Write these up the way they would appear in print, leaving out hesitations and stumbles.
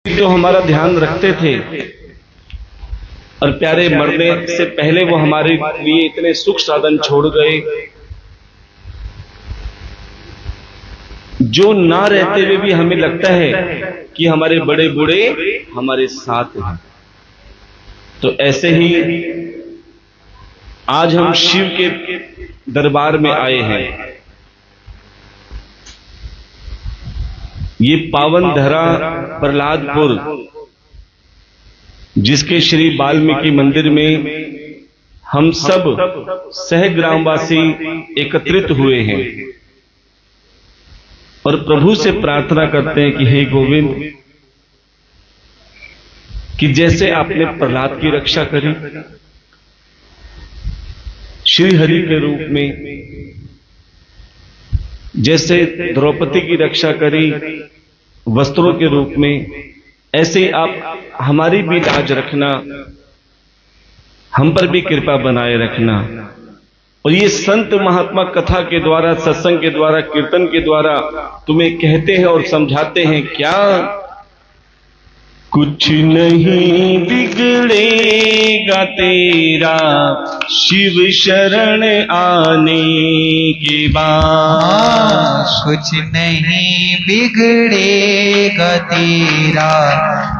तो हमारा ध्यान रखते थे और प्यारे मरने से पहले वो हमारे लिए इतने सुख साधन छोड़ गए जो ना रहते हुए भी हमें लगता है कि हमारे बड़े बूढ़े हमारे साथ हैं। तो ऐसे ही आज हम शिव के दरबार में आए हैं। ये पावन धरा प्रहलादपुर, जिसके श्री वाल्मीकि मंदिर में हम सब सह ग्रामवासी एकत्रित हुए हैं और प्रभु से प्रार्थना करते हैं कि हे गोविंद, कि जैसे आपने प्रहलाद की रक्षा करी श्री हरि के रूप में, जैसे द्रौपदी की रक्षा करी वस्त्रों के रूप में, ऐसे ही आप हमारी भी लाज रखना, हम पर भी कृपा बनाए रखना। और ये संत महात्मा कथा के द्वारा, सत्संग के द्वारा, कीर्तन के द्वारा तुम्हें कहते हैं और समझाते हैं क्या? कुछ नहीं बिगड़ेगा तेरा शिव शरण आने के बाद, कुछ नहीं बिगड़ेगा तेरा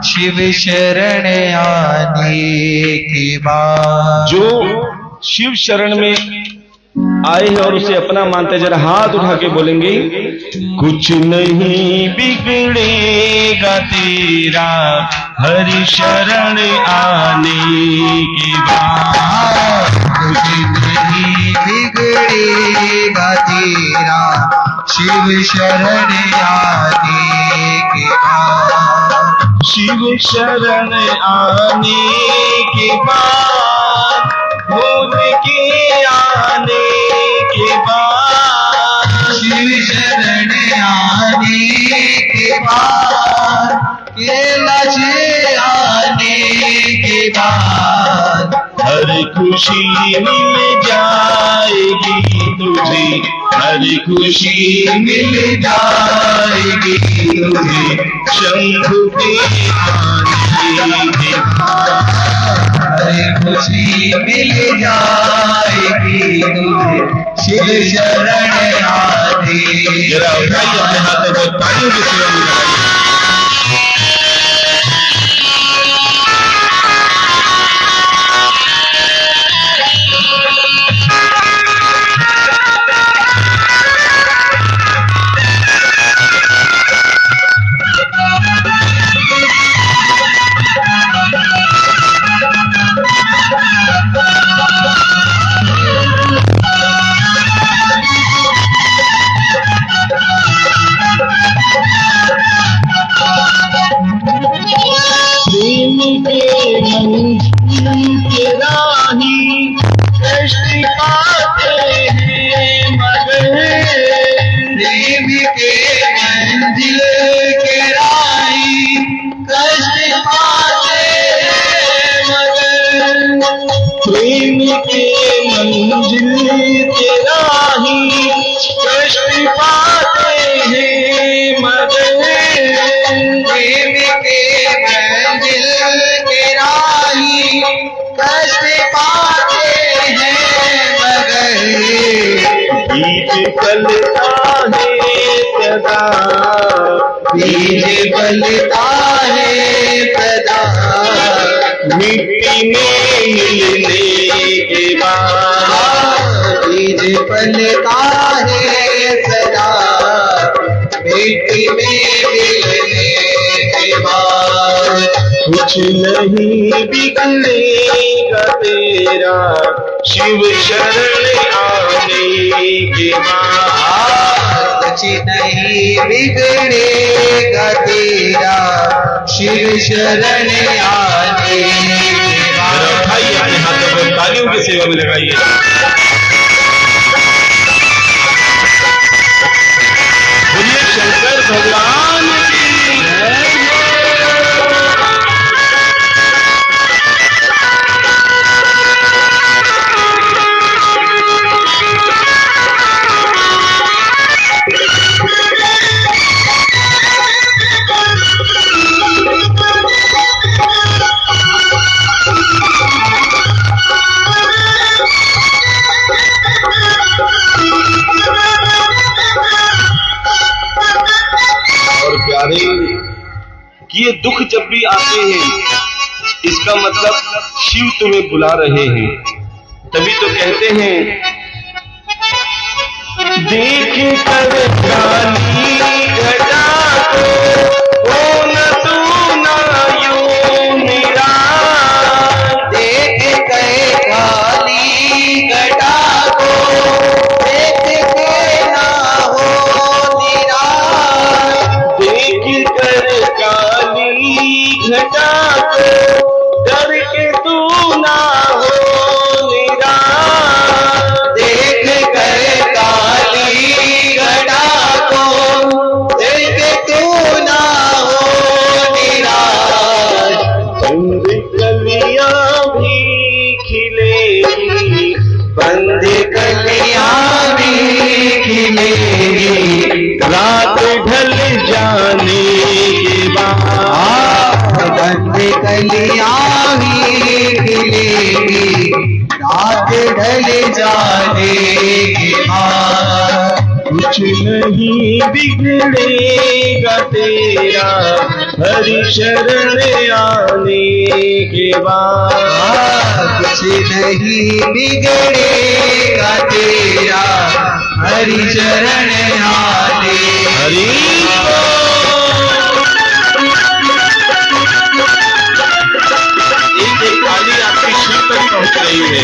शिव शरण आने के बाद। जो शिव शरण में आए हैं और उसे अपना मानते, जरा हाथ उठा के बोलेंगे, कुछ नहीं बिगड़ेगा तेरा हरि शरण आने के बाद, कुछ नहीं बिगड़ेगा तेरा शिव शरण आने के बाद। शिव शरण आने के बाद, भोग के आने के बाद, शिव शरण आने के बाद, कैलाश आने के बाद, हर खुशी मिल जाएगी तुझे, हर खुशी मिल जाएगी तुझे शंख के आने के बाद, हर खुशी मिल जाएगी तुझे शिव शरण आने। जरा उठाइए अपने हाथों को, तालियों की सेवा में लगाइए। प्रेम के मंजिल के राही कष्ट पाते हैं मगर, प्रेम के मंजिल के राही कष्ट पाते हैं मगर, बीज पलता है सदा, बीज पलता है सदा, मिट्टी में मिलने के बाद, बीज पलता है सदा, मिट्टी में मिलने के बाद, कुछ नहीं बिगड़ेगा तेरा शिव शरण आने के बाद, कुछ नहीं बिगड़ेगा तेरा शिव शरण आने के बाद। भाई अपने हाथों को तालियों की सेवा में लगाइए। बोलिए शंकर भगवान की जय। ये दुख जब भी आते हैं इसका मतलब शिव तुम्हें बुला रहे हैं। तभी तो कहते हैं देख कर काली घटा को ओ न तू ना यूं मेरा। देख के काली घटा को देख के ना हो निराश। देख कर काली घटा को डर के तू ना हो निराश। देख कर काली घटा को देख तू ना हो निराश। बंद कलियां भी खिलेगी, बंद कलियां भी खिलेगी, रात ढल जाने के बाद। बंद कलियां भी खिलेगी, रात ढल जाने के बाद। कुछ नहीं बिगड़ेगा तेरा हरि शरण आने के बाद। कुछ नहीं बिगड़ेगा तेरा हरि शरण आने। हरि एक काली आपकी शिव तक पहुंच रही है।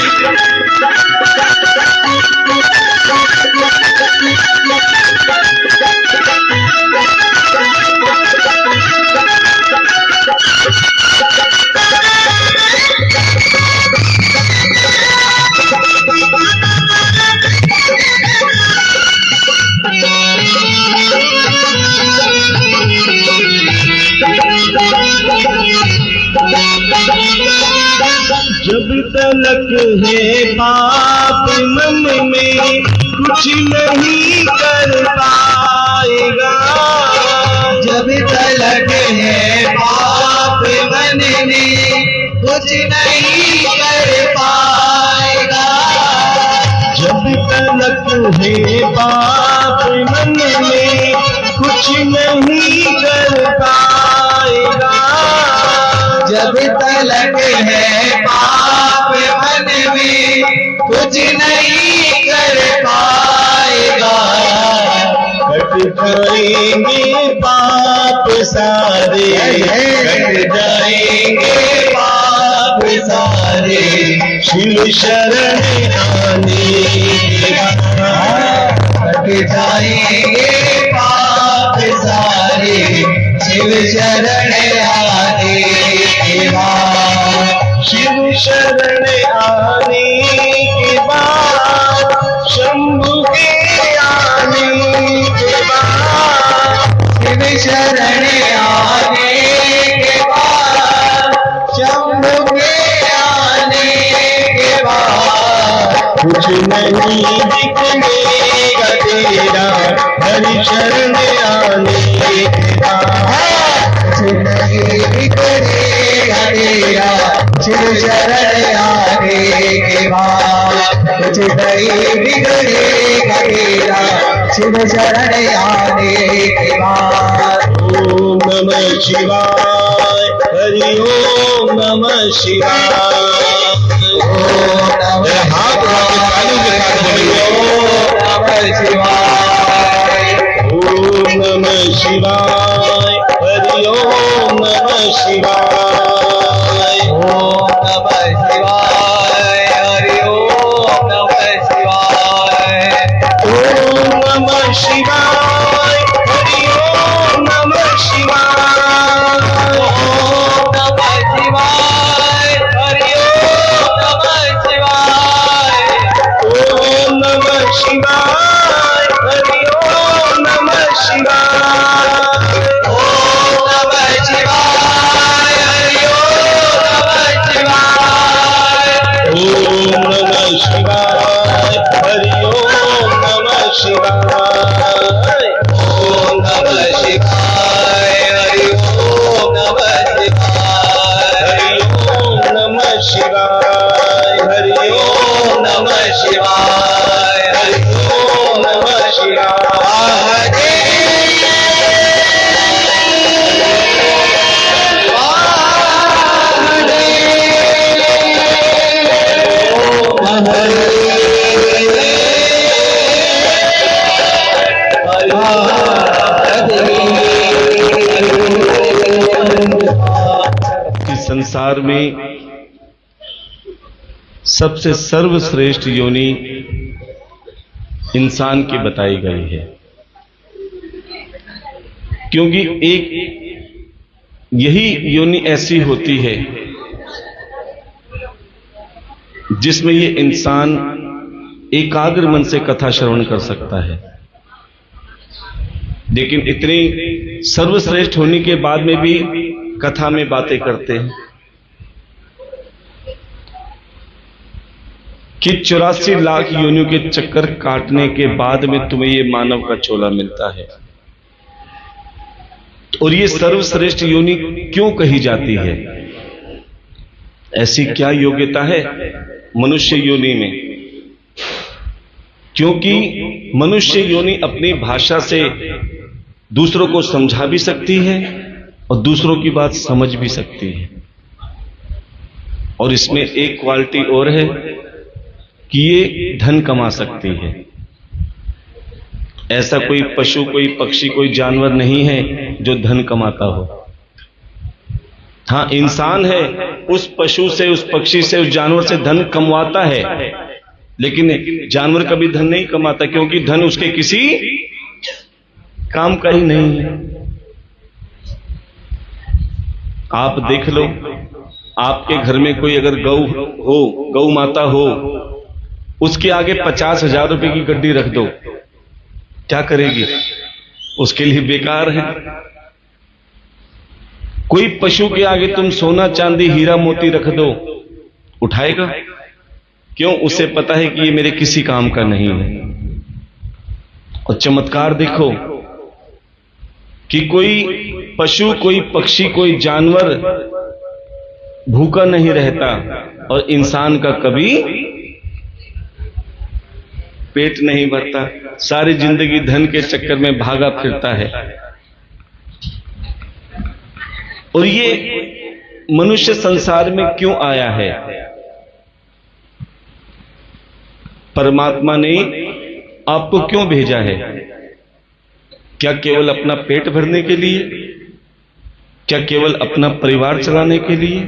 जब तलक है पाप मन में कुछ नहीं कर पाएगा। जब तलक है पाप मन में कुछ नहीं कर पाएगा। जब तलक है पाप मन में कुछ नहीं कर पाएगा। जब तलक है पाप मन में कुछ नहीं कर पाएगा। कट जाएंगे पाप सारे, कट जाएंगे पाप सारे, शिव शरण आने के बाद। कट जाएंगे पाप सारे, शिव शरण आने के बाद। शिव शरण आने के बाद, शंभु के आने के बाद। शिव शरण आने के बाद, शंभु के आने के बाद। कुछ नहीं बिगड़ेगा तेरा हरि शरण आने के बाद। कुछ नहीं बिगड़ेगा तेरा शिव शरण आने के बाद। कुछ नहीं बिगड़ेगा तेरा शिव शरण आने के बाद। ओम नमः शिवाय, हरि ओम नमः शिवाय। ओम नमः हाथ तालू के साथ बोलिए। ओम नमः शिवाय। ओम नमः शिवाय, हरि ओम नमः शिवाय। ओम नमः शिवाय, हरि ओम नमः शिवाय। ओम नमः शिवाय, हरि ओम नमः शिवाय। ओम नमः शिवाय, हरि ओम नमः शिवाय। ओम नमः शिवाय, हरि ओम नमः शिवाय। ओम नमः शिवाय, संसार में सबसे सर्वश्रेष्ठ योनि इंसान की बताई गई है, क्योंकि एक यही योनि ऐसी होती है जिसमें ये इंसान एकाग्र मन से कथा श्रवण कर सकता है। लेकिन इतनी सर्वश्रेष्ठ होने के बाद में भी कथा में बातें करते हैं कि 84 लाख योनियों के चक्कर काटने के बाद में तुम्हें ये मानव का चोला मिलता है। और ये सर्वश्रेष्ठ योनि क्यों कही जाती है? ऐसी क्या योग्यता है मनुष्य योनि में? क्योंकि मनुष्य योनि अपनी भाषा से दूसरों को समझा भी सकती है और दूसरों की बात समझ भी सकती है। और इसमें एक क्वालिटी और है कि ये धन कमा सकती है। ऐसा कोई पशु, कोई पक्षी, कोई जानवर नहीं है जो धन कमाता हो। हां, इंसान है, उस पशु से, उस पक्षी से, उस जानवर से धन कमवाता है, लेकिन जानवर कभी धन नहीं कमाता, क्योंकि धन उसके किसी काम का ही नहीं है। आप देख लो, आपके घर में कोई अगर गौ हो, गौ माता हो, उसके आगे 50,000 रुपए की गड्डी रख दो, क्या करेगी? उसके लिए बेकार है। कोई पशु के आगे तुम सोना चांदी हीरा मोती रख दो, उठाएगा? क्यों? उसे पता है कि ये मेरे किसी काम का नहीं है। और चमत्कार देखो कि कोई पशु, कोई पक्षी, कोई जानवर भूखा नहीं रहता और इंसान का कभी पेट नहीं भरता। सारी जिंदगी धन के चक्कर में भागा फिरता है। और ये मनुष्य संसार में क्यों आया है? परमात्मा ने आपको क्यों भेजा है? क्या केवल अपना पेट भरने के लिए? क्या केवल अपना परिवार चलाने के लिए?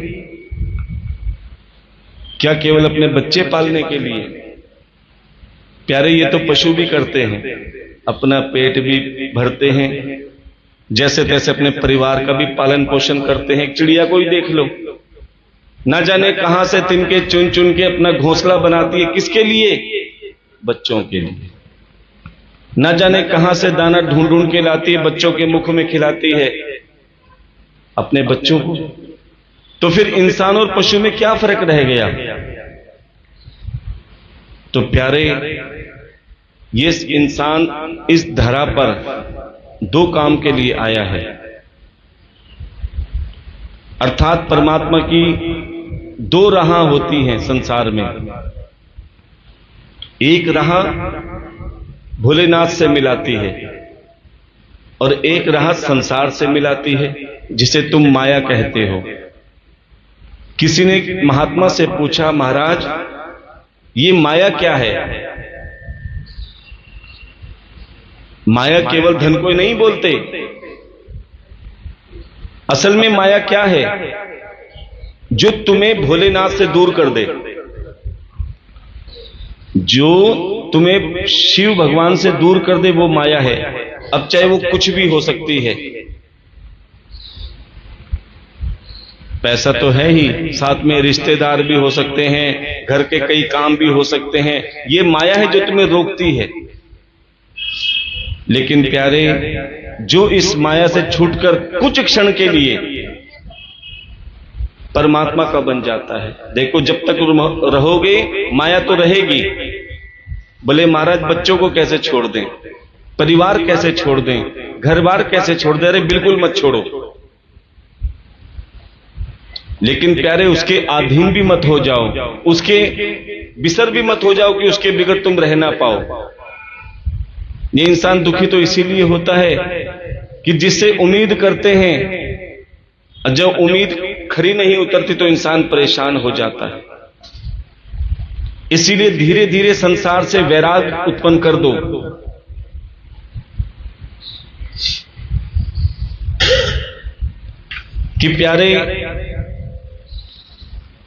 क्या केवल अपने बच्चे पालने के लिए? प्यारे, ये तो पशु भी करते हैं, अपना पेट भी भरते हैं, जैसे तैसे अपने परिवार का भी पालन पोषण करते हैं। चिड़िया को ही देख लो, ना जाने कहां से तिनके चुन चुन के अपना घोंसला बनाती है। किसके लिए? बच्चों के लिए। ना जाने कहां से दाना ढूंढ ढूंढ के लाती है, बच्चों के मुख में खिलाती है, अपने बच्चों को। तो फिर इंसान और पशु में क्या फर्क रह गया? तो प्यारे, ये इंसान इस धरा पर दो काम के लिए आया है। अर्थात परमात्मा की दो राह होती हैं संसार में। एक राह भोलेनाथ से मिलाती है और एक राह संसार से मिलाती है, जिसे तुम माया कहते हो। किसी ने महात्मा से पूछा, महाराज ये माया क्या है? माया केवल धन को ही नहीं बोलते। असल में माया क्या है? जो तुम्हें भोलेनाथ से दूर कर दे, जो तुम्हें शिव भगवान से दूर कर दे, वो माया है। अब चाहे वो कुछ भी हो सकती है। पैसा तो है ही, साथ में रिश्तेदार भी हो सकते हैं, घर के कई काम भी हो सकते हैं। ये माया है जो तुम्हें रोकती है। लेकिन प्यारे, जो इस माया से छूटकर कुछ क्षण के लिए परमात्मा का बन जाता है। देखो, जब तक रहोगे माया तो रहेगी। भले महाराज बच्चों को कैसे छोड़ दें, परिवार कैसे छोड़ दें, घर बार कैसे छोड़ दें, अरे बिल्कुल मत छोड़ो। लेकिन प्यारे, उसके अधीन भी मत हो जाओ, उसके बिसर भी मत हो जाओ कि उसके बिगड़ तुम रह ना पाओ। ये इंसान दुखी तो इसीलिए होता है कि जिससे उम्मीद करते हैं, जब उम्मीद खरी नहीं उतरती तो इंसान परेशान हो जाता है। इसीलिए धीरे धीरे संसार से वैराग उत्पन्न कर दो। कि प्यारे,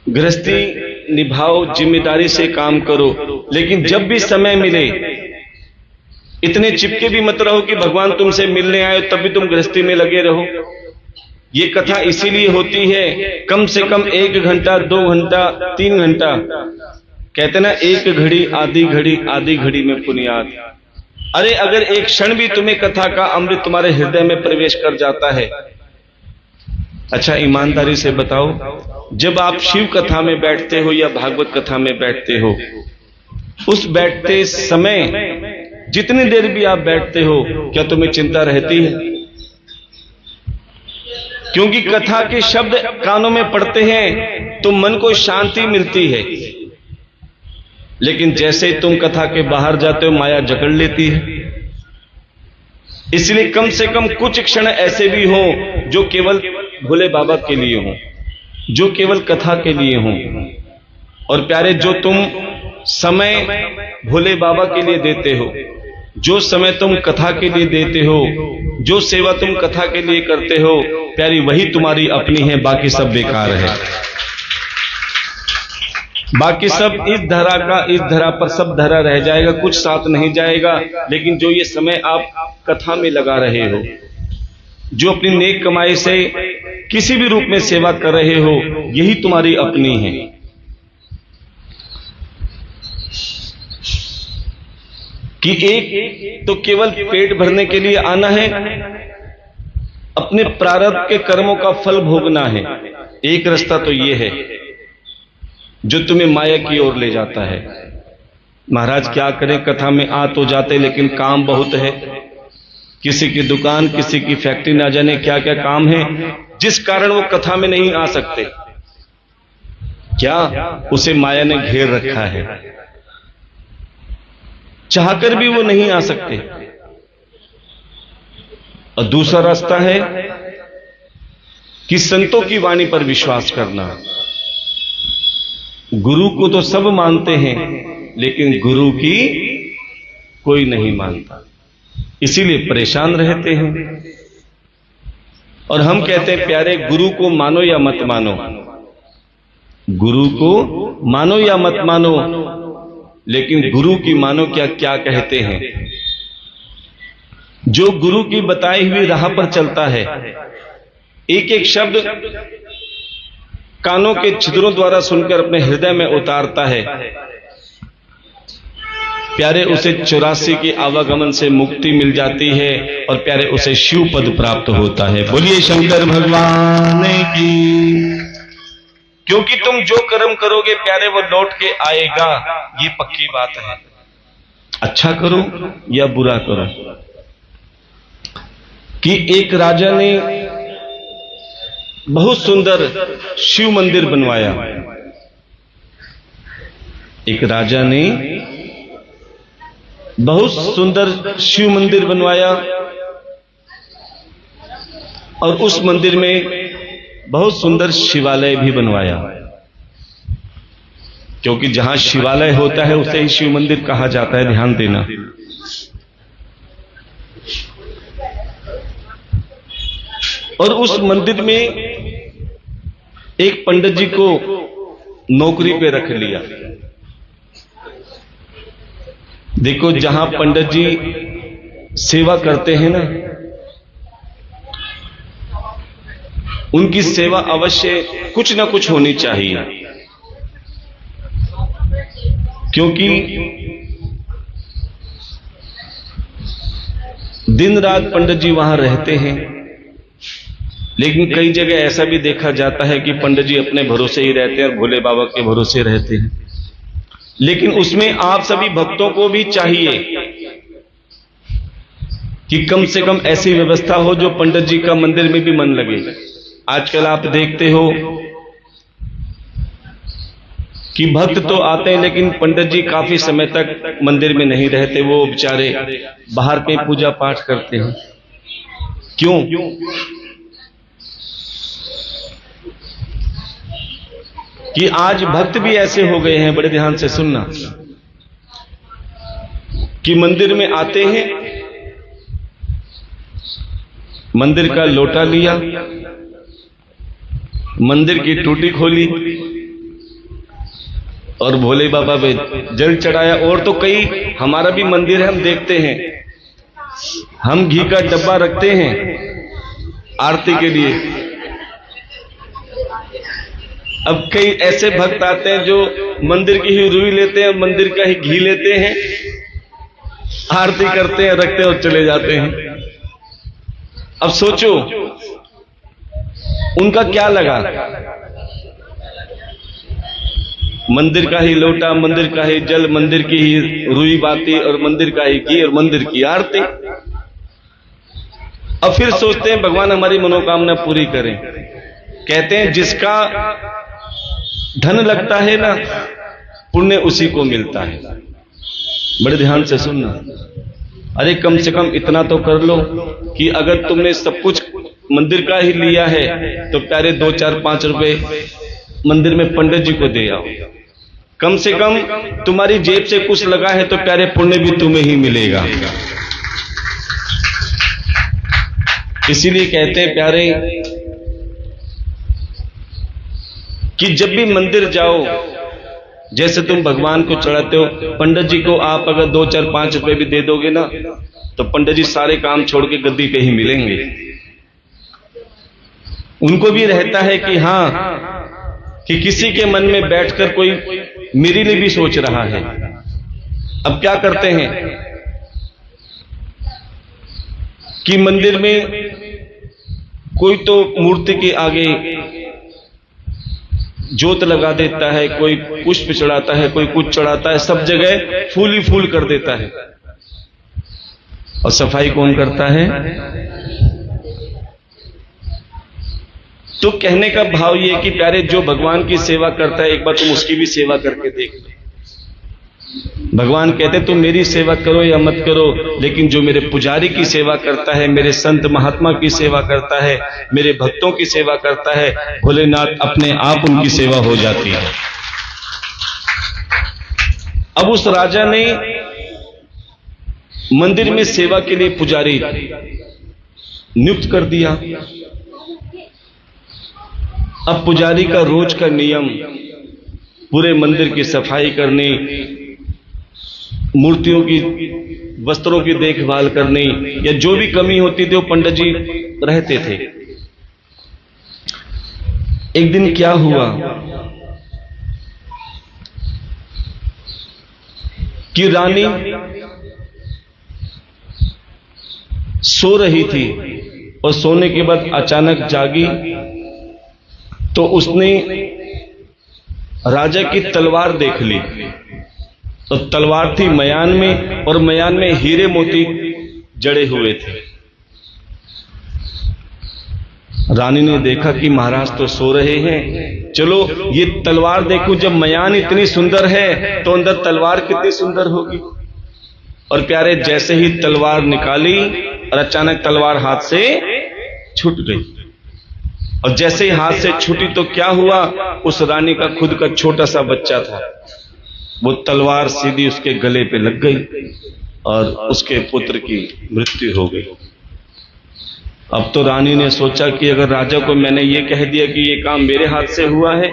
गृहस्थी निभाओ, जिम्मेदारी से काम करो, लेकिन जब भी समय मिले इतने चिपके भी मत रहो कि भगवान तुमसे मिलने आए तब भी तुम गृहस्थी में लगे रहो। ये कथा इसीलिए होती है, कम से कम 1 घंटा, 2 घंटा, 3 घंटा, कहते ना 1 घड़ी आधी घड़ी में पुनियाद। अरे अगर एक क्षण भी तुम्हें कथा का अमृत तुम्हारे हृदय में प्रवेश कर जाता है, अच्छा ईमानदारी से बताओ, जब आप शिव कथा में बैठते हो या भागवत कथा में बैठते हो, उस बैठते समय जितनी देर भी आप बैठते हो, क्या तुम्हें चिंता रहती है? क्योंकि कथा के शब्द कानों में पड़ते हैं तो मन को शांति मिलती है, लेकिन जैसे तुम कथा के बाहर जाते हो माया जकड़ लेती है। इसलिए कम से कम कुछ क्षण ऐसे भी हो जो केवल भोले बाबा के लिए हो, जो केवल कथा के लिए हो। और प्यारे, जो तुम समय भोले बाबा के लिए देते हो, जो समय तुम कथा के लिए देते हो, जो सेवा तुम कथा के लिए करते हो, प्यारी वही तुम्हारी अपनी है, बाकी सब बेकार है। बाकी सब इस धरा पर सब धरा रह जाएगा, कुछ साथ नहीं जाएगा। लेकिन जो ये समय आप कथा में लगा रहे हो, जो अपनी नेक कमाई से किसी भी रूप में सेवा कर रहे हो, यही तुम्हारी अपनी है। कि एक तो केवल पेट भरने के लिए आना है, अपने प्रारब्ध के कर्मों का फल भोगना है। एक रास्ता तो ये है जो तुम्हें माया की ओर ले जाता है। महाराज क्या करें, कथा में आ तो जाते लेकिन काम बहुत है, किसी की दुकान, किसी की फैक्ट्री, ना जाने क्या क्या काम है, जिस कारण वो कथा में नहीं आ सकते। क्या उसे माया ने घेर रखा है, चाहकर भी वो नहीं आ सकते। और दूसरा रास्ता है कि संतों की वाणी पर विश्वास करना। गुरु को तो सब मानते हैं, लेकिन गुरु की कोई नहीं मानता, इसीलिए परेशान रहते हैं। और हम कहते हैं प्यारे, गुरु को मानो या मत मानो, गुरु को मानो या मत मानो, लेकिन गुरु की मानो क्या क्या कहते हैं। जो गुरु की बताई हुई राह पर चलता है, एक एक शब्द कानों के छिद्रों द्वारा सुनकर अपने हृदय में उतारता है, प्यारे उसे 84 के आवागमन से मुक्ति मिल जाती है और प्यारे उसे शिव पद प्राप्त होता है। बोलिए शंकर भगवान की। क्योंकि तुम जो कर्म करोगे प्यारे वो लौट के आएगा, ये पक्की बात है। अच्छा करो या बुरा करो। कि एक राजा ने बहुत सुंदर शिव मंदिर बनवाया। एक राजा ने बहुत सुंदर शिव मंदिर बनवाया और उस मंदिर में बहुत सुंदर शिवालय भी बनवाया, क्योंकि जहां शिवालय होता है उसे ही शिव मंदिर कहा जाता है। ध्यान देना। और उस मंदिर में एक पंडित जी को नौकरी पे रख लिया। देखो, जहां पंडित जी सेवा करते हैं ना, उनकी सेवा अवश्य कुछ ना कुछ होनी चाहिए, क्योंकि दिन रात पंडित जी वहां रहते हैं। लेकिन कई जगह ऐसा भी देखा जाता है कि पंडित जी अपने भरोसे ही रहते हैं और भोले बाबा के भरोसे रहते हैं। लेकिन उसमें आप सभी भक्तों को भी चाहिए कि कम से कम ऐसी व्यवस्था हो जो पंडित जी का मंदिर में भी मन लगे। आजकल आप देखते हो कि भक्त तो आते हैं लेकिन पंडित जी काफी समय तक मंदिर में नहीं रहते, वो बेचारे बाहर पे पूजा पाठ करते हैं। क्यों? कि आज भक्त भी ऐसे हो गए हैं, बड़े ध्यान से सुनना, कि मंदिर में आते हैं, मंदिर का लोटा लिया, मंदिर की टूटी खोली, और भोले बाबा पे जल चढ़ाया। और तो कई हमारा भी मंदिर है, हम देखते हैं, हम घी का डब्बा रखते हैं आरती के लिए। अब कई ऐसे भक्त आते हैं जो मंदिर की ही रुई लेते हैं, मंदिर का ही घी लेते हैं, आरती करते हैं, रखते हैं और चले जाते हैं। अब सोचो उनका क्या लगा, मंदिर का ही लोटा, मंदिर का ही जल, मंदिर की ही रुई बाती और मंदिर का ही घी और मंदिर की आरती। अब फिर सोचते हैं भगवान हमारी मनोकामना पूरी करें। कहते हैं जिसका धन लगता है ना, पुण्य उसी को मिलता है। बड़े ध्यान से सुनना। अरे कम से कम इतना तो कर लो कि अगर तुमने सब कुछ मंदिर का ही लिया है तो प्यारे 2, 4, 5 रुपए मंदिर में पंडित जी को दे आओ। कम से कम तुम्हारी जेब से कुछ लगा है तो प्यारे पुण्य भी तुम्हें ही मिलेगा। इसीलिए कहते हैं प्यारे कि जब भी मंदिर जाओ, जैसे तुम भगवान को चढ़ाते हो, पंडित जी को आप अगर 2, 4, 5 रुपए भी दे दोगे ना, तो पंडित जी सारे काम छोड़ के गद्दी पे ही मिलेंगे। उनको भी रहता है कि हाँ, कि किसी के मन में बैठकर कोई मेरे लिए भी सोच रहा है। अब क्या करते हैं कि मंदिर में कोई तो मूर्ति के आगे जोत लगा देता है, कोई पुष्प चढ़ाता है, कोई कुछ चढ़ाता है, सब जगह फूल ही फूल कर देता है। और सफाई कौन करता है? तो कहने का भाव ये कि प्यारे जो भगवान की सेवा करता है, एक बार तुम उसकी भी सेवा करके देख लो। भगवान कहते तुम मेरी सेवा करो या मत करो, लेकिन जो मेरे पुजारी की सेवा करता है, मेरे संत महात्मा की सेवा करता है, मेरे भक्तों की सेवा करता है, भोलेनाथ अपने आप उनकी सेवा हो जाती है। अब उस राजा ने मंदिर में सेवा के लिए पुजारी नियुक्त कर दिया। अब पुजारी का रोज का नियम पूरे मंदिर की सफाई करनी, मूर्तियों की वस्त्रों की देखभाल करनी, या जो भी कमी होती थी वो पंडित जी रहते थे। एक दिन क्या हुआ कि रानी सो रही थी और सोने के बाद अचानक जागी तो उसने राजा की तलवार देख ली। तो तलवार थी मयान में, और मयान में हीरे मोती जड़े हुए थे। रानी ने देखा कि महाराज तो सो रहे हैं, चलो ये तलवार देखूं, जब मयान इतनी सुंदर है तो अंदर तलवार कितनी सुंदर होगी। और प्यारे जैसे ही तलवार निकाली और अचानक तलवार हाथ से छूट गई, और जैसे ही हाथ से छूटी तो क्या हुआ, उस रानी का खुद का छोटा सा बच्चा था, वो तलवार सीधी उसके गले पे लग गई और उसके पुत्र की मृत्यु हो गई। अब तो रानी ने सोचा कि अगर राजा को मैंने ये कह दिया कि ये काम मेरे हाथ से हुआ है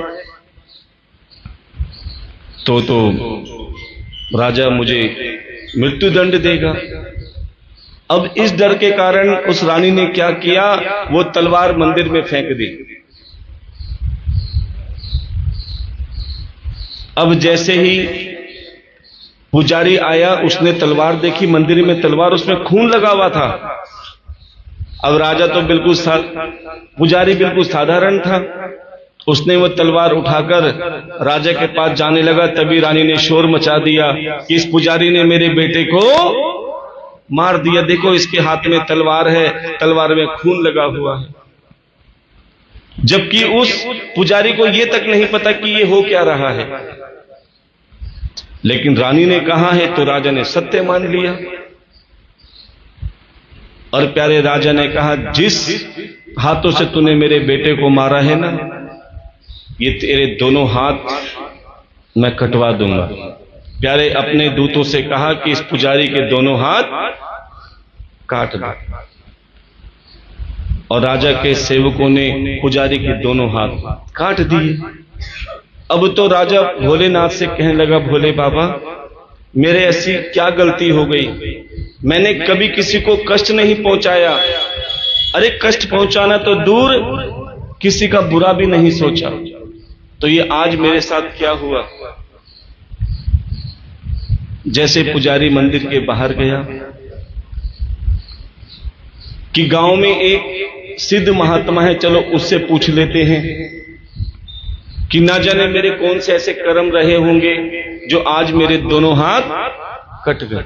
तो राजा मुझे मृत्यु दंड देगा। अब इस डर के कारण उस रानी ने क्या किया, वो तलवार मंदिर में फेंक दी। अब जैसे ही पुजारी आया, उसने तलवार देखी, मंदिर में तलवार, उसमें खून लगा हुआ था। अब राजा तो बिल्कुल पुजारी बिल्कुल साधारण था, उसने वो तलवार उठाकर राजा के पास जाने लगा। तभी रानी ने शोर मचा दिया कि इस पुजारी ने मेरे बेटे को मार दिया, देखो इसके हाथ में तलवार है, तलवार में खून लगा हुआ है। जबकि उस पुजारी को यह तक नहीं पता कि ये हो क्या रहा है। लेकिन रानी ने कहा है तो राजा ने सत्य मान लिया। और प्यारे राजा ने कहा, जिस हाथों से तूने मेरे बेटे को मारा है ना, ये तेरे दोनों हाथ मैं कटवा दूंगा। प्यारे अपने दूतों से कहा कि इस पुजारी के दोनों हाथ काट दो। और राजा के सेवकों ने पुजारी के दोनों हाथ काट दिए। अब तो राजा भोलेनाथ से कहने लगा, भोले बाबा मेरे ऐसी क्या गलती हो गई, मैंने कभी किसी को कष्ट नहीं पहुंचाया। अरे कष्ट पहुंचाना तो दूर, किसी का बुरा भी नहीं सोचा, तो ये आज मेरे साथ क्या हुआ। जैसे पुजारी मंदिर के बाहर गया कि गांव में एक सिद्ध महात्मा है, चलो उससे पूछ लेते हैं कि ना जाने मेरे कौन से ऐसे कर्म रहे होंगे जो आज मेरे दोनों हाथ कट गए।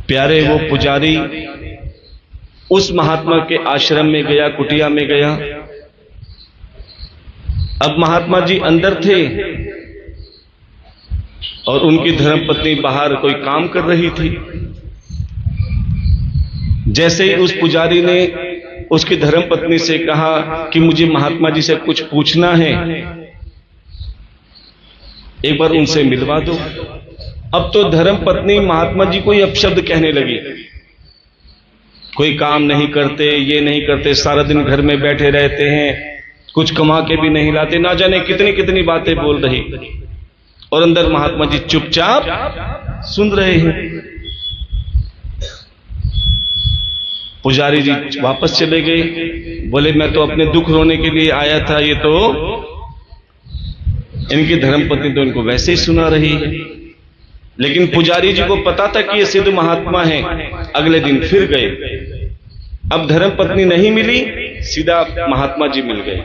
प्यारे वो पुजारी उस महात्मा के आश्रम में गया, कुटिया में गया। अब महात्मा जी अंदर थे और उनकी धर्मपत्नी बाहर कोई काम कर रही थी। जैसे ही उस पुजारी ने उसकी धर्मपत्नी से कहा कि मुझे महात्मा जी से कुछ पूछना है, एक बार उनसे मिलवा दो। अब तो धर्मपत्नी महात्मा जी को ही अपशब्द कहने लगी, कोई काम नहीं करते, ये नहीं करते, सारा दिन घर में बैठे रहते हैं, कुछ कमा के भी नहीं लाते, ना जाने कितनी कितनी बातें बोल रही। और अंदर महात्मा जी चुपचाप सुन रहे हैं। पुजारी जी वापस चले गए, बोले मैं तो अपने दुख रोने के लिए आया था, ये तो इनकी धर्मपत्नी तो इनको वैसे ही सुना रही है। लेकिन पुजारी जी को पता था कि ये सिद्ध महात्मा है। अगले दिन फिर गए, अब धर्मपत्नी नहीं मिली, सीधा महात्मा जी मिल गए।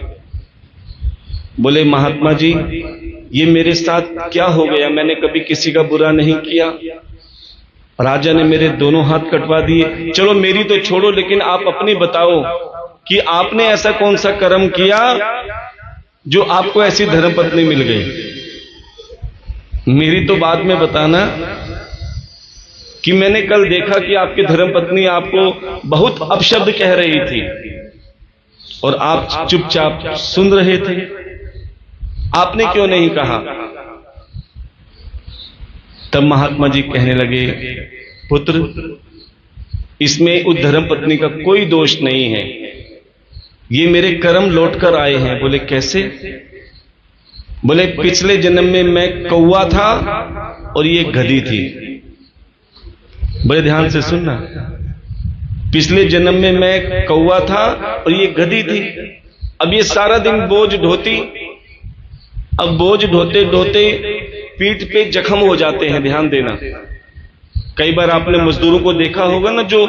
बोले महात्मा जी ये मेरे साथ क्या हो गया, मैंने कभी किसी का बुरा नहीं किया, राजा ने मेरे दोनों हाथ कटवा दिए। चलो मेरी तो छोड़ो, लेकिन आप अपनी बताओ कि आपने ऐसा कौन सा कर्म किया जो आपको ऐसी धर्मपत्नी मिल गई। मेरी तो बाद में बताना कि मैंने कल देखा कि आपकी धर्मपत्नी आपको बहुत अपशब्द कह रही थी और आप चुपचाप सुन रहे थे, आपने क्यों नहीं कहा। तब महात्मा जी कहने लगे, पुत्र इसमें उस धर्मपत्नी का कोई दोष नहीं है, ये मेरे कर्म लौट कर आए हैं। बोले कैसे। बोले पिछले जन्म में मैं कौवा था और ये गधी थी। बड़े ध्यान से सुनना, पिछले जन्म में मैं कौवा था और ये गधी थी। अब ये सारा दिन बोझ ढोती, अब बोझ ढोते ढोते पीठ पे जख्म हो जाते हैं। ध्यान देना, कई बार आपने मजदूरों को देखा होगा ना, जो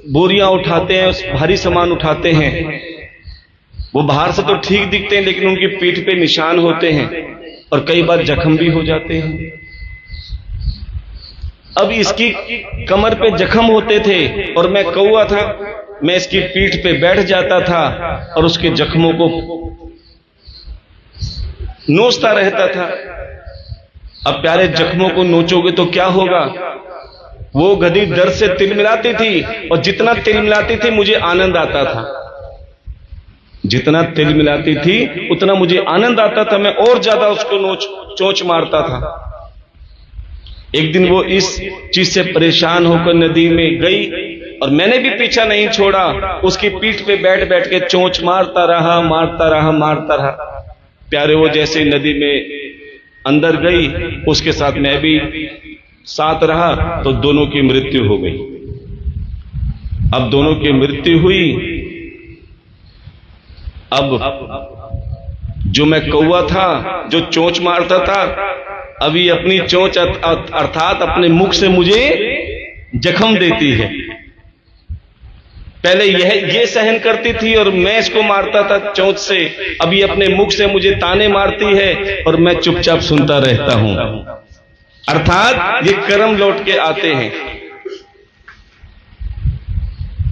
बोरियां उठाते हैं, भारी सामान उठाते हैं, वो बाहर से तो ठीक दिखते हैं लेकिन उनकी पीठ पे निशान होते हैं और कई बार जख्म भी हो जाते हैं। अब इसकी कमर पे जख्म होते थे और मैं कौवा था, मैं इसकी पीठ पे बैठ जाता था और उसके जख्मों को नोचता रहता था। अब प्यारे जख्मों को नोचोगे तो क्या होगा। वो गधी दर्द से तिलमिलाती थी और जितना तिलमिलाती थी मुझे आनंद आता था, जितना तिलमिलाती थी उतना मुझे आनंद आता था, मैं और ज्यादा उसको चोंच मारता था। एक दिन वो इस चीज से परेशान होकर नदी में गई और मैंने भी पीछा नहीं छोड़ा, उसकी पीठ पे बैठ बैठ के चोंच मारता रहा, मारता रहा, मारता रहा। प्यारे वो जैसे नदी में अंदर गई, उसके साथ मैं भी साथ रहा, तो दोनों की मृत्यु हो गई। अब दोनों की मृत्यु हुई। अब जो मैं कौवा था, जो चोंच मारता था, अभी अपनी चोंच अर्थात अपने मुख से मुझे जख्म देती है। पहले ये सहन करती थी और मैं इसको मारता था चोंच से, अभी अपने मुख से मुझे ताने मारती है और मैं चुपचाप सुनता रहता हूं। अर्थात ये कर्म लौट के आते हैं।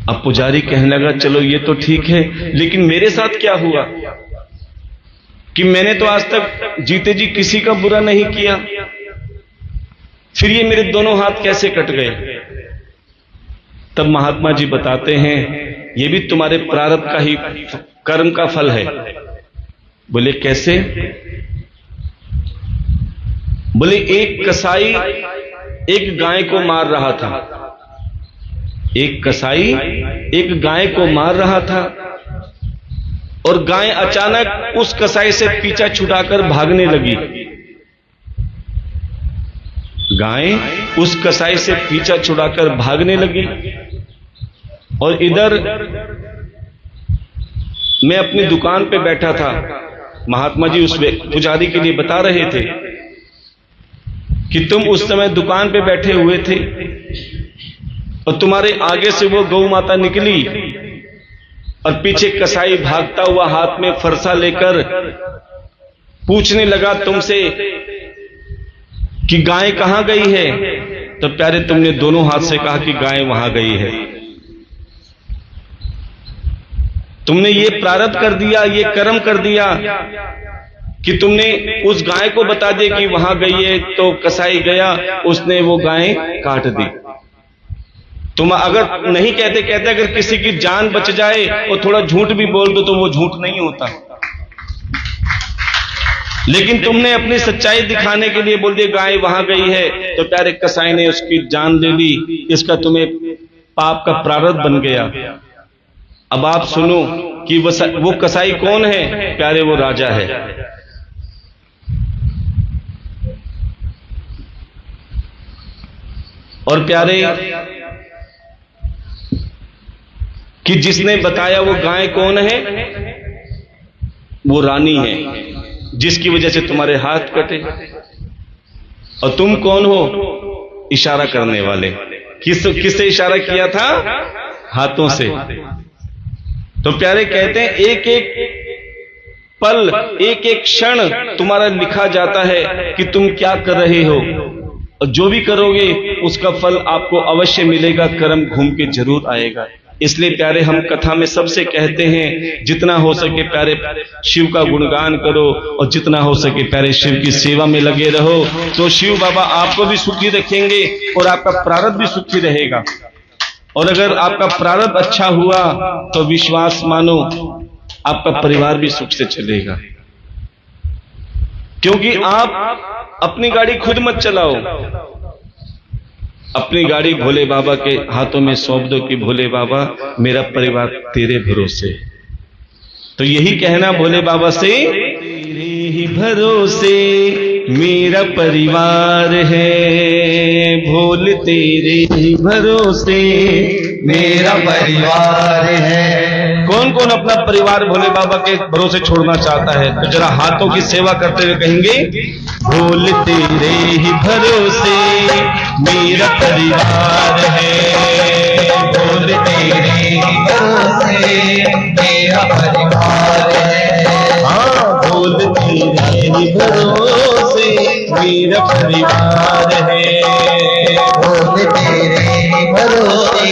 अब पुजारी कहने लगा, चलो ये तो ठीक है, लेकिन मेरे साथ क्या हुआ कि मैंने तो आज तक जीते जी किसी का बुरा नहीं किया, फिर ये मेरे दोनों हाथ कैसे कट गए। तब महात्मा जी बताते हैं, ये भी तुम्हारे प्रारब्ध का ही कर्म का फल है। बोले कैसे। बोले एक कसाई एक गाय को मार रहा था, एक कसाई एक गाय को मार रहा था। और गाय अचानक उस कसाई से पीछा छुड़ाकर भागने लगी। गाय उस कसाई से पीछा छुड़ाकर भागने लगी और इधर मैं अपनी दुकान पे बैठा था। महात्मा जी उस पुजारी के लिए बता रहे थे कि तुम उस समय दुकान पे बैठे हुए थे और तुम्हारे आगे से वो गौ माता निकली और पीछे कसाई भागता हुआ हाथ में फरसा लेकर पूछने लगा तुमसे कि गाय कहां गई है। तो प्यारे तुमने दोनों हाथ से कहा कि गाय वहां गई है। तुमने ये प्रारब्ध कर दिया, ये कर्म कर दिया कि तुमने उस गाय को बता दिया कि वहां गई है, तो कसाई गया, उसने वो गाय काट दी। तुम अगर नहीं कहते अगर किसी की जान बच जाए और थोड़ा झूठ भी बोल दो तो वो झूठ नहीं होता, लेकिन तुमने अपनी सच्चाई दिखाने के लिए बोल दिया गाय वहां गई है, तो प्यारे कसाई ने उसकी जान ले ली। इसका तुम्हें पाप का प्रारब्ध बन गया। अब आप सुनो कि वो कसाई कौन है। प्यारे वो राजा है। और प्यारे कि जिसने बताया वो गाय कौन है, वो रानी है जिसकी वजह से तुम्हारे हाथ कटे। और तुम कौन हो? इशारा करने वाले। किससे इशारा किया था? हाथों से। तो प्यारे कहते हैं एक एक पल, एक एक क्षण तुम्हारा लिखा जाता है कि तुम क्या कर रहे हो, और जो भी करोगे उसका फल आपको अवश्य मिलेगा। कर्म घूम के जरूर आएगा। इसलिए प्यारे हम कथा में सबसे कहते हैं जितना हो सके प्यारे शिव का गुणगान करो, और जितना हो सके प्यारे शिव की सेवा में लगे रहो, तो शिव बाबा आपको भी सुखी रखेंगे और आपका प्रारब्ध भी सुखी रहेगा। और अगर आपका प्रारब्ध अच्छा हुआ तो विश्वास मानो आपका परिवार भी सुख से चलेगा। क्योंकि आप अपनी गाड़ी खुद मत चलाओ, अपनी गाड़ी भोले बाबा के हाथों में सौंप दो कि भोले बाबा मेरा परिवार तेरे भरोसे। तो यही कहना भोले बाबा से, तेरे ही भरोसे मेरा परिवार है, भोले तेरे ही भरोसे मेरा परिवार है। कौन कौन अपना परिवार भोले बाबा के भरोसे छोड़ना चाहता है? तो जरा हाथों की सेवा करते हुए कहेंगे, भोले तेरे ही भरोसे मेरा परिवार है, भोले तेरे ही भरोसे मेरा परिवार है। हाँ, भोले तेरे ही भरोसे मेरा परिवार है, भोले तेरे ही भरोसे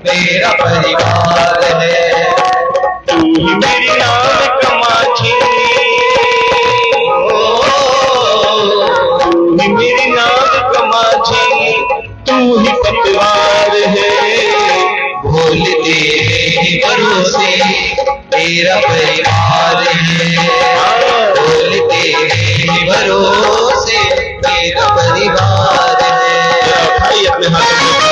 मेरा परिवार है। तू ही मेरी नाम कमाची, तू ही मेरी नाम कमाची, तू ही पतवार है, भोले तेरे ही भरोसे मेरा परिवार है, भोले तेरे ही भरोसे मेरा परिवार है। भाई अपने हाथ में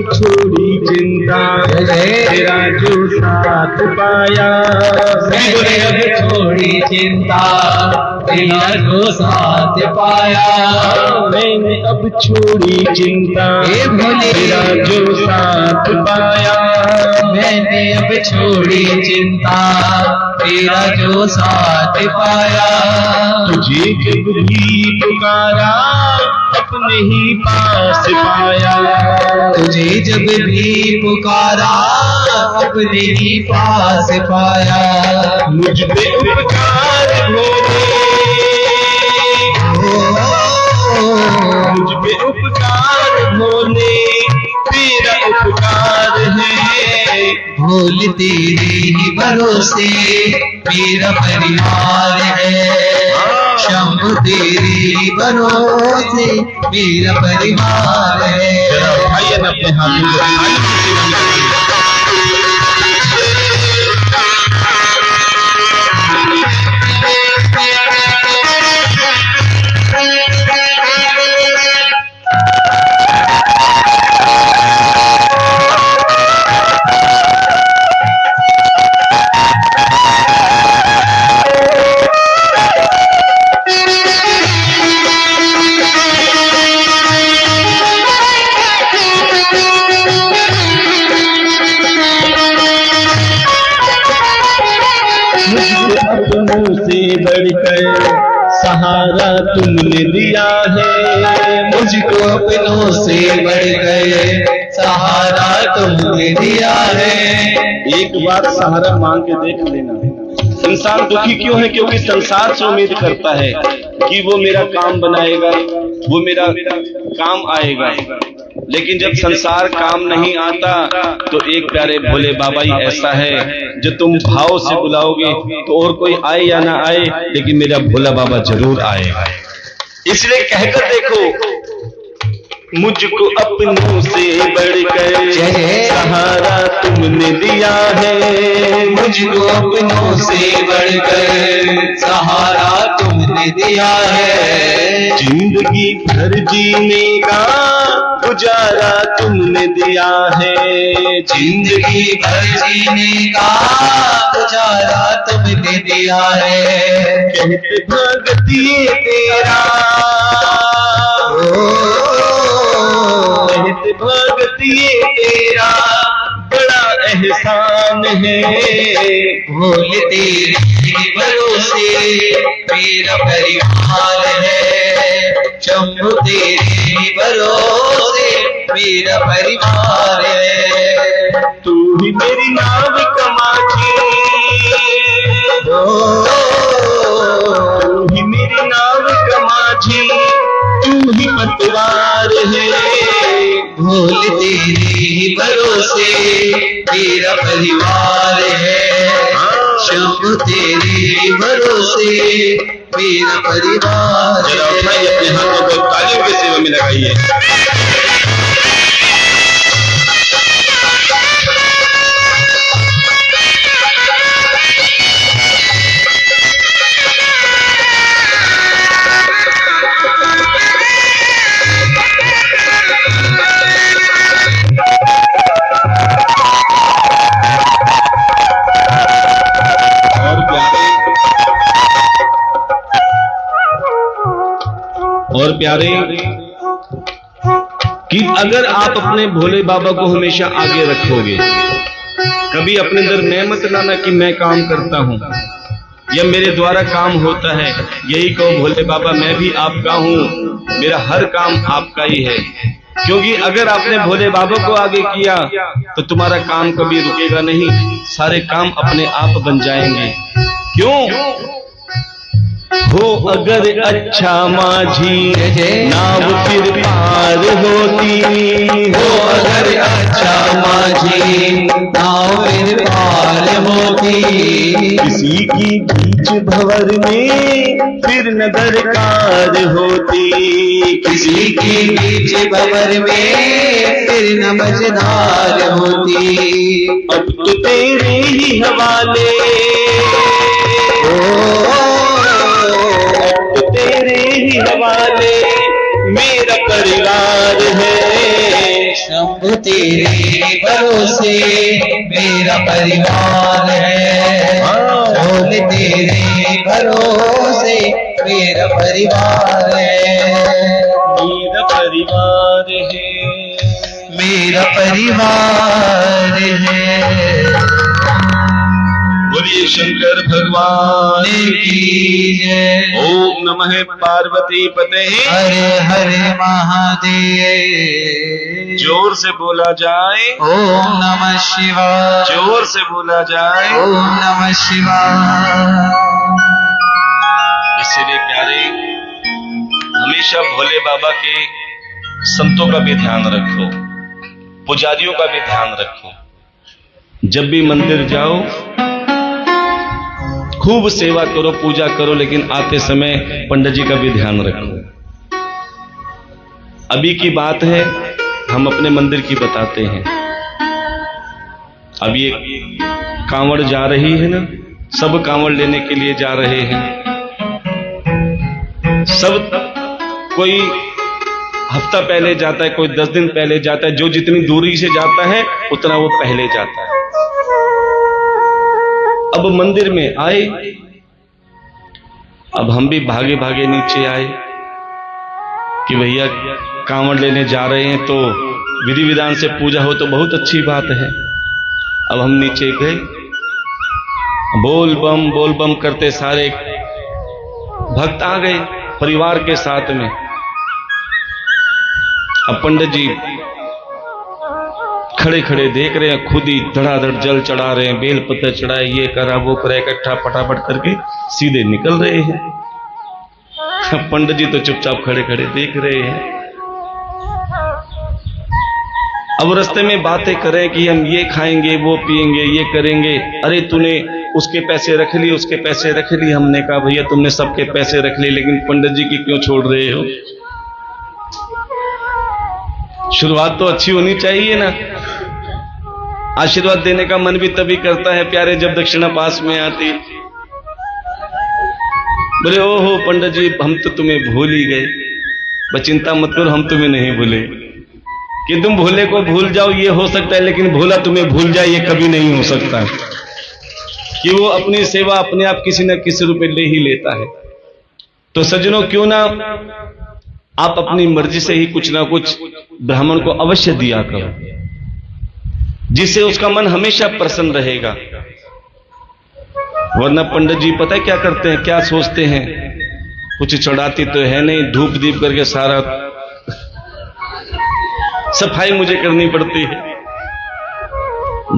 छोड़ी चिंता, तेरा जो साथ पाया, मैंने अब छोड़ी चिंता, तेरा जो साथ पाया। मैंने अब छोड़ी चिंता, तेरा जो साथ पाया, मैंने अब छोड़ी चिंता, तेरा जो साथ पाया। तुझे जब भी पुकारा अपने ही पास पाया, तुझे जब भी पुकारा अपने ही पास पाया। मुझ पे उपकार भोले, मुझ पे उपकार भोले, तेरा भोल तेरे ही भरोसे मेरा परिवार है। शंभु तेरे ही भरोसे मेरा परिवार है। आइए ना अपने हाथों से बढ़कर सहारा तुमने दिया है। मुझको अपनों से बढ़कर सहारा तुमने दिया है। एक बार सहारा मांग के देख लेना। इंसान दुखी क्यों है? क्योंकि संसार से उम्मीद करता है कि वो मेरा काम बनाएगा, वो मेरा काम आएगा, लेकिन जब संसार काम नहीं आता तो एक प्यारे भोले बाबा ही ऐसा है जो तुम भाव से बुलाओगे तो और कोई आए या ना आए, लेकिन मेरा भोला बाबा जरूर आएगा। इसलिए कहकर देखो, मुझको अपनों से बढ़कर सहारा तुमने दिया है। मुझको अपनों से बढ़कर सहारा तुमने दिया है। जिंदगी भर जीने का गुजारा तुमने दिया है। जिंदगी भर जीने का गुजारा तुमने दिया है। कहते भगत ये तेरा, कहते भगत ये तेरा बड़ा एहसान है। भोल तेरे भरोसे मेरा परिवार है। शंभु तेरे भरोसे मेरा परिवार है। तू ही मेरी नाव कमाची, तू ही मेरी नाव कमाची, तू ही पतवार है। भोल तेरे भरोसे मेरा परिवार है। शंभु तेरे भरोसे मेरा परिवार है। अपने हाथों को तालियों की सेवा में लगाइए। और प्यारे कि अगर आप अपने भोले बाबा को हमेशा आगे रखोगे, कभी अपने अंदर मैं मत लाना कि मैं काम करता हूं या मेरे द्वारा काम होता है। यही कहो, भोले बाबा मैं भी आपका हूं, मेरा हर काम आपका ही है। क्योंकि अगर आपने भोले बाबा को आगे किया तो तुम्हारा काम कभी रुकेगा नहीं, सारे काम अपने आप बन जाएंगे। क्यों हो अगर अच्छा माझी नाव फिर पार होती, हो अगर अच्छा माझी नाव फिर पार होती। किसी की बीच भंवर में फिर न दरकार होती, किसी की बीच भंवर में फिर न मझधार होती। अब तो तेरे ही हवाले, तेरे ही हवाले मेरा परिवार है। शंभु तेरे भरोसे मेरा परिवार है। भोल तेरे भरोसे मेरा परिवार है। मेरा परिवार है, मेरा परिवार है। बोलिए शंकर भगवान की जय। ओम नमः पार्वती पते। हरे हरे महादेव। जोर से बोला जाए, ओम नमः शिवाय। जोर से बोला जाए। ओम नमः शिवाय। इसलिए प्यारे, हमेशा भोले बाबा के संतों का भी ध्यान रखो, पुजारियों का भी ध्यान रखो। जब भी मंदिर जाओ खूब सेवा करो, पूजा करो, लेकिन आते समय पंडित जी का भी ध्यान रखो। अभी की बात है, हम अपने मंदिर की बताते हैं। अब ये कांवड़ जा रही है ना, सब कांवड़ लेने के लिए जा रहे हैं। सब कोई हफ्ता पहले जाता है, कोई 10 दिन पहले जाता है। जो जितनी दूरी से जाता है उतना वो पहले जाता है। अब मंदिर में आए, अब हम भी भागे भागे नीचे आए कि भैया कांवड़ लेने जा रहे हैं तो विधि विधान से पूजा हो तो बहुत अच्छी बात है। अब हम नीचे गए, बोल बम करते सारे भक्त आ गए परिवार के साथ में। अब पंडित जी खड़े खड़े देख रहे हैं, खुद ही धड़ाधड़ जल चढ़ा रहे हैं, बेल पत्थर चढ़ाए, ये करा वो करा, इकट्ठा फटाफट करके सीधे निकल रहे हैं। पंडित जी तो चुपचाप खड़े खड़े देख रहे हैं। अब रास्ते में बातें करें कि हम ये खाएंगे, वो पिएंगे, ये करेंगे। अरे तूने उसके पैसे रख लिए, उसके पैसे रख लिए। हमने कहा भैया तुमने सबके पैसे रख लिए, लेकिन पंडित जी की क्यों छोड़ रहे हो? शुरुआत तो अच्छी होनी चाहिए ना। आशीर्वाद देने का मन भी तभी करता है प्यारे जब दक्षिणा पास में आती। बोले ओहो पंडित जी, हम तो तुम्हें भूल ही गए। बस चिंता मत करो, हम तुम्हें नहीं भूले। कि तुम भूले को भूल जाओ ये हो सकता है, लेकिन भूला तुम्हें भूल जाए ये कभी नहीं हो सकता। कि वो अपनी सेवा अपने आप किसी न किसी रूप में ले ही लेता है। तो सज्जनों, क्यों ना आप अपनी मर्जी से ही कुछ ना कुछ ब्राह्मण को अवश्य दिया करो, जिससे उसका मन हमेशा प्रसन्न रहेगा। वरना पंडित जी पता है क्या करते हैं, क्या सोचते हैं? कुछ चढ़ाती तो है नहीं, धूप दीप करके सारा सफाई मुझे करनी पड़ती है।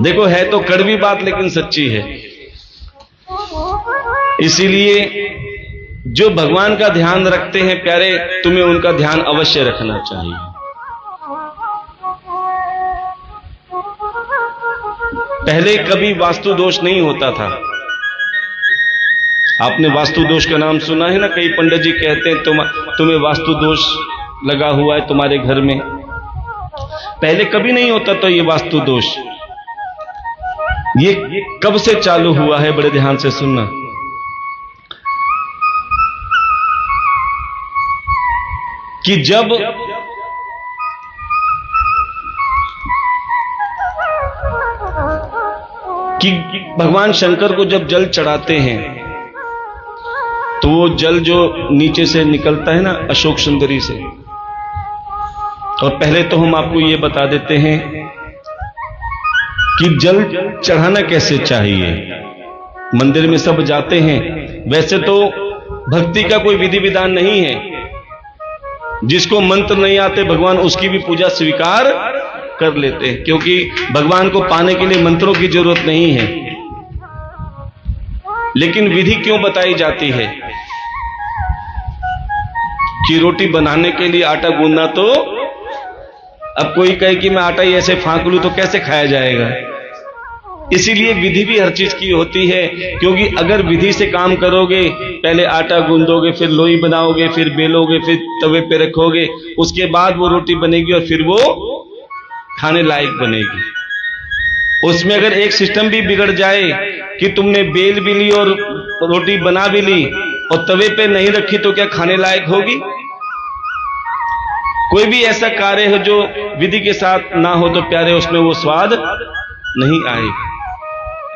देखो है तो कड़वी बात, लेकिन सच्ची है। इसीलिए जो भगवान का ध्यान रखते हैं प्यारे, तुम्हें उनका ध्यान अवश्य रखना चाहिए। पहले कभी वास्तु दोष नहीं होता था। आपने वास्तु दोष का नाम सुना है ना? कई पंडित जी कहते हैं तुम्हें वास्तु दोष लगा हुआ है तुम्हारे घर में। पहले कभी नहीं होता था ये वास्तु दोष। ये कब से चालू हुआ है? बड़े ध्यान से सुनना। कि जब भगवान शंकर को जब जल चढ़ाते हैं तो वो जल जो नीचे से निकलता है ना, अशोक सुंदरी से। और पहले तो हम आपको ये बता देते हैं कि जल चढ़ाना कैसे चाहिए। मंदिर में सब जाते हैं, वैसे तो भक्ति का कोई विधि विधान नहीं है। जिसको मंत्र नहीं आते भगवान उसकी भी पूजा स्वीकार कर लेते हैं, क्योंकि भगवान को पाने के लिए मंत्रों की जरूरत नहीं है। लेकिन विधि क्यों बताई जाती है? कि रोटी बनाने के लिए आटा गूंदना, तो अब कोई कहे कि मैं आटा ही ऐसे फांक लूं तो कैसे खाया जाएगा? इसीलिए विधि भी हर चीज की होती है। क्योंकि अगर विधि से काम करोगे, पहले आटा गूंदोगे, फिर लोई बनाओगे, फिर बेलोगे, फिर तवे पे रखोगे, उसके बाद वो रोटी बनेगी और फिर वो खाने लायक बनेगी। उसमें अगर एक सिस्टम भी बिगड़ जाए कि तुमने बेल भी ली और रोटी बना भी ली और तवे पे नहीं रखी, तो क्या खाने लायक होगी? कोई भी ऐसा कार्य हो जो विधि के साथ ना हो तो प्यारे उसमें वो स्वाद नहीं आएगा।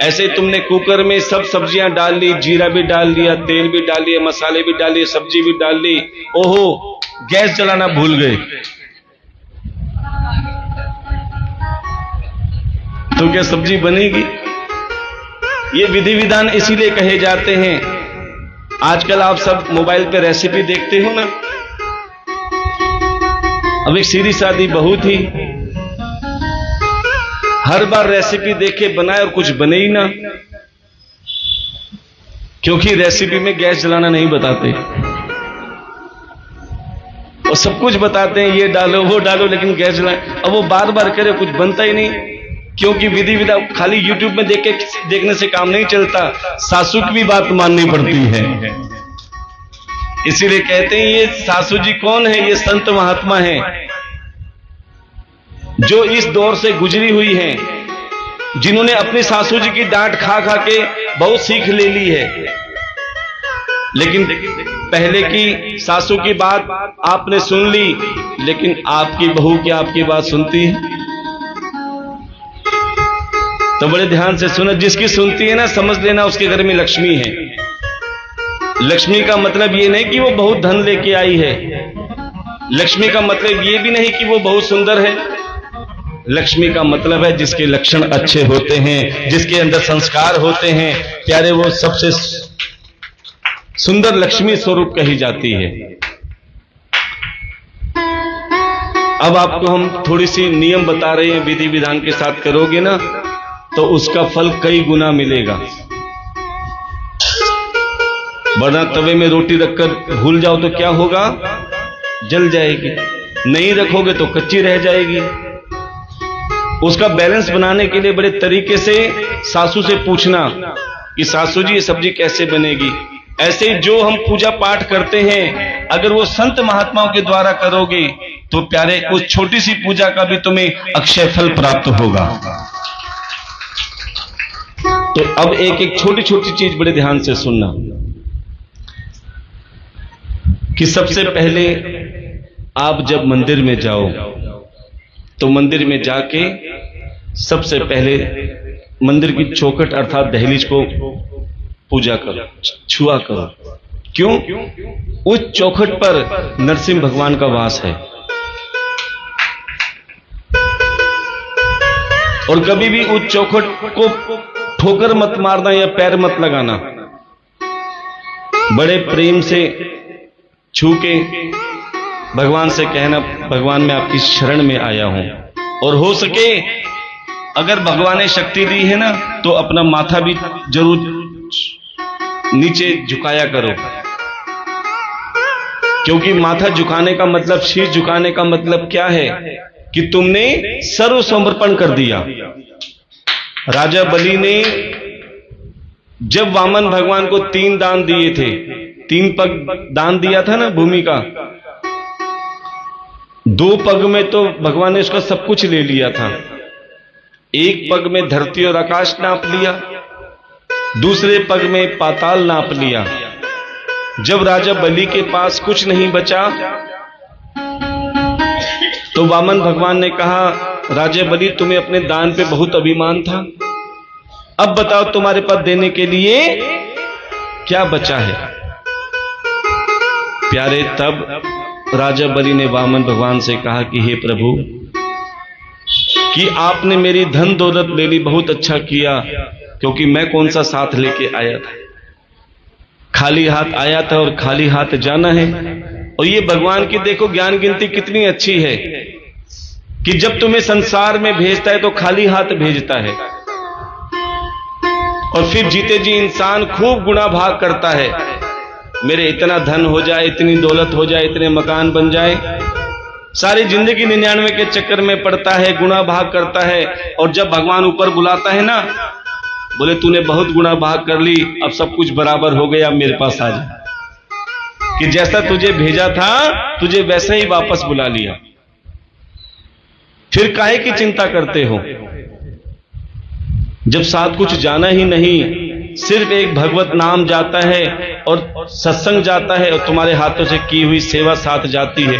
ऐसे तुमने कुकर में सब सब्जियां डाल ली, जीरा भी डाल दिया, तेल भी डाल दिया, मसाले भी डाल दिए, सब्जी भी डाल ली, ओहो गैस जलाना भूल गए, तो क्या सब्जी बनेगी? ये विधि विधान इसीलिए कहे जाते हैं। आजकल आप सब मोबाइल पे रेसिपी देखते हो ना। अब एक सीधी सादी बहू थी, हर बार रेसिपी देखे बनाए और कुछ बने ही ना, क्योंकि रेसिपी में गैस जलाना नहीं बताते और सब कुछ बताते हैं, ये डालो वो डालो, लेकिन गैस जलाए। अब वो बार बार करे, कुछ बनता ही नहीं। क्योंकि विधि विधा खाली यूट्यूब में देखने से काम नहीं चलता, सासू की भी बात माननी पड़ती है। इसीलिए कहते हैं ये सासू जी कौन है? ये संत महात्मा हैं जो इस दौर से गुजरी हुई हैं, जिन्होंने अपनी सासू जी की डांट खा खा के बहुत सीख ले ली है। लेकिन पहले की सासू की बात आपने सुन ली, लेकिन आपकी बहू क्या आपकी बात सुनती है? तो बड़े ध्यान से सुनो, जिसकी सुनती है ना, समझ लेना उसके घर में लक्ष्मी है। लक्ष्मी का मतलब ये नहीं कि वो बहुत धन लेके आई है, लक्ष्मी का मतलब ये भी नहीं कि वो बहुत सुंदर है। लक्ष्मी का मतलब है जिसके लक्षण अच्छे होते हैं, जिसके अंदर संस्कार होते हैं प्यारे, वो सबसे सुंदर लक्ष्मी स्वरूप कही जाती है। अब आपको हम थोड़ी सी नियम बता रहे हैं, विधि विधान के साथ करोगे ना तो उसका फल कई गुना मिलेगा। वरना तवे में रोटी रखकर भूल जाओ तो क्या होगा? जल जाएगी। नहीं रखोगे तो कच्ची रह जाएगी। उसका बैलेंस बनाने के लिए बड़े तरीके से सासू से पूछना कि सासू जी ये सब्जी कैसे बनेगी। ऐसे ही जो हम पूजा पाठ करते हैं, अगर वो संत महात्माओं के द्वारा करोगे तो प्यारे उस छोटी सी पूजा का भी तुम्हें अक्षय फल प्राप्त होगा। तो अब एक एक छोटी छोटी चीज बड़े ध्यान से सुनना कि सबसे पहले आप जब मंदिर में जाओ तो मंदिर में जाके सबसे पहले मंदिर की चौखट अर्थात दहलीज को पूजा करो, छुआ करो। क्यों? उस चौखट पर नरसिंह भगवान का वास है। और कभी भी उस चौखट को ठोकर मत मारना या पैर मत लगाना, बड़े प्रेम से छू के भगवान से कहना, भगवान मैं आपकी शरण में आया हूं। और हो सके अगर भगवान ने शक्ति दी है ना तो अपना माथा भी जरूर नीचे झुकाया करो, क्योंकि माथा झुकाने का मतलब, शीश झुकाने का मतलब क्या है कि तुमने सर्व समर्पण कर दिया। राजा बलि ने जब वामन भगवान को 3 दान दिए थे, 3 पग दान दिया था ना भूमि का, 2 पग में तो भगवान ने उसका सब कुछ ले लिया था। 1 पग में धरती और आकाश नाप लिया, दूसरे पग में पाताल नाप लिया। जब राजा बलि के पास कुछ नहीं बचा तो वामन भगवान ने कहा, राजा बलि तुम्हें अपने दान पे बहुत अभिमान था, अब बताओ तुम्हारे पास देने के लिए क्या बचा है। प्यारे तब राजा बलि ने वामन भगवान से कहा कि हे प्रभु, कि आपने मेरी धन दौलत ले ली, बहुत अच्छा किया, क्योंकि मैं कौन सा साथ लेके आया था, खाली हाथ आया था और खाली हाथ जाना है। और ये भगवान की देखो ज्ञान गिनती कितनी अच्छी है कि जब तुम्हें संसार में भेजता है तो खाली हाथ भेजता है, और फिर जीते जी इंसान खूब गुणा भाग करता है, मेरे इतना धन हो जाए, इतनी दौलत हो जाए, इतने मकान बन जाए, सारी जिंदगी 99 के चक्कर में पड़ता है, गुणा भाग करता है। और जब भगवान ऊपर बुलाता है ना, बोले तूने बहुत गुणा भाग कर ली, अब सब कुछ बराबर हो गया, मेरे पास आ जा, कि जैसा तुझे भेजा था तुझे वैसे ही वापस बुला लिया। फिर काहे की चिंता करते हो जब साथ कुछ जाना ही नहीं, सिर्फ एक भगवत नाम जाता है और सत्संग जाता है और तुम्हारे हाथों से की हुई सेवा साथ जाती है।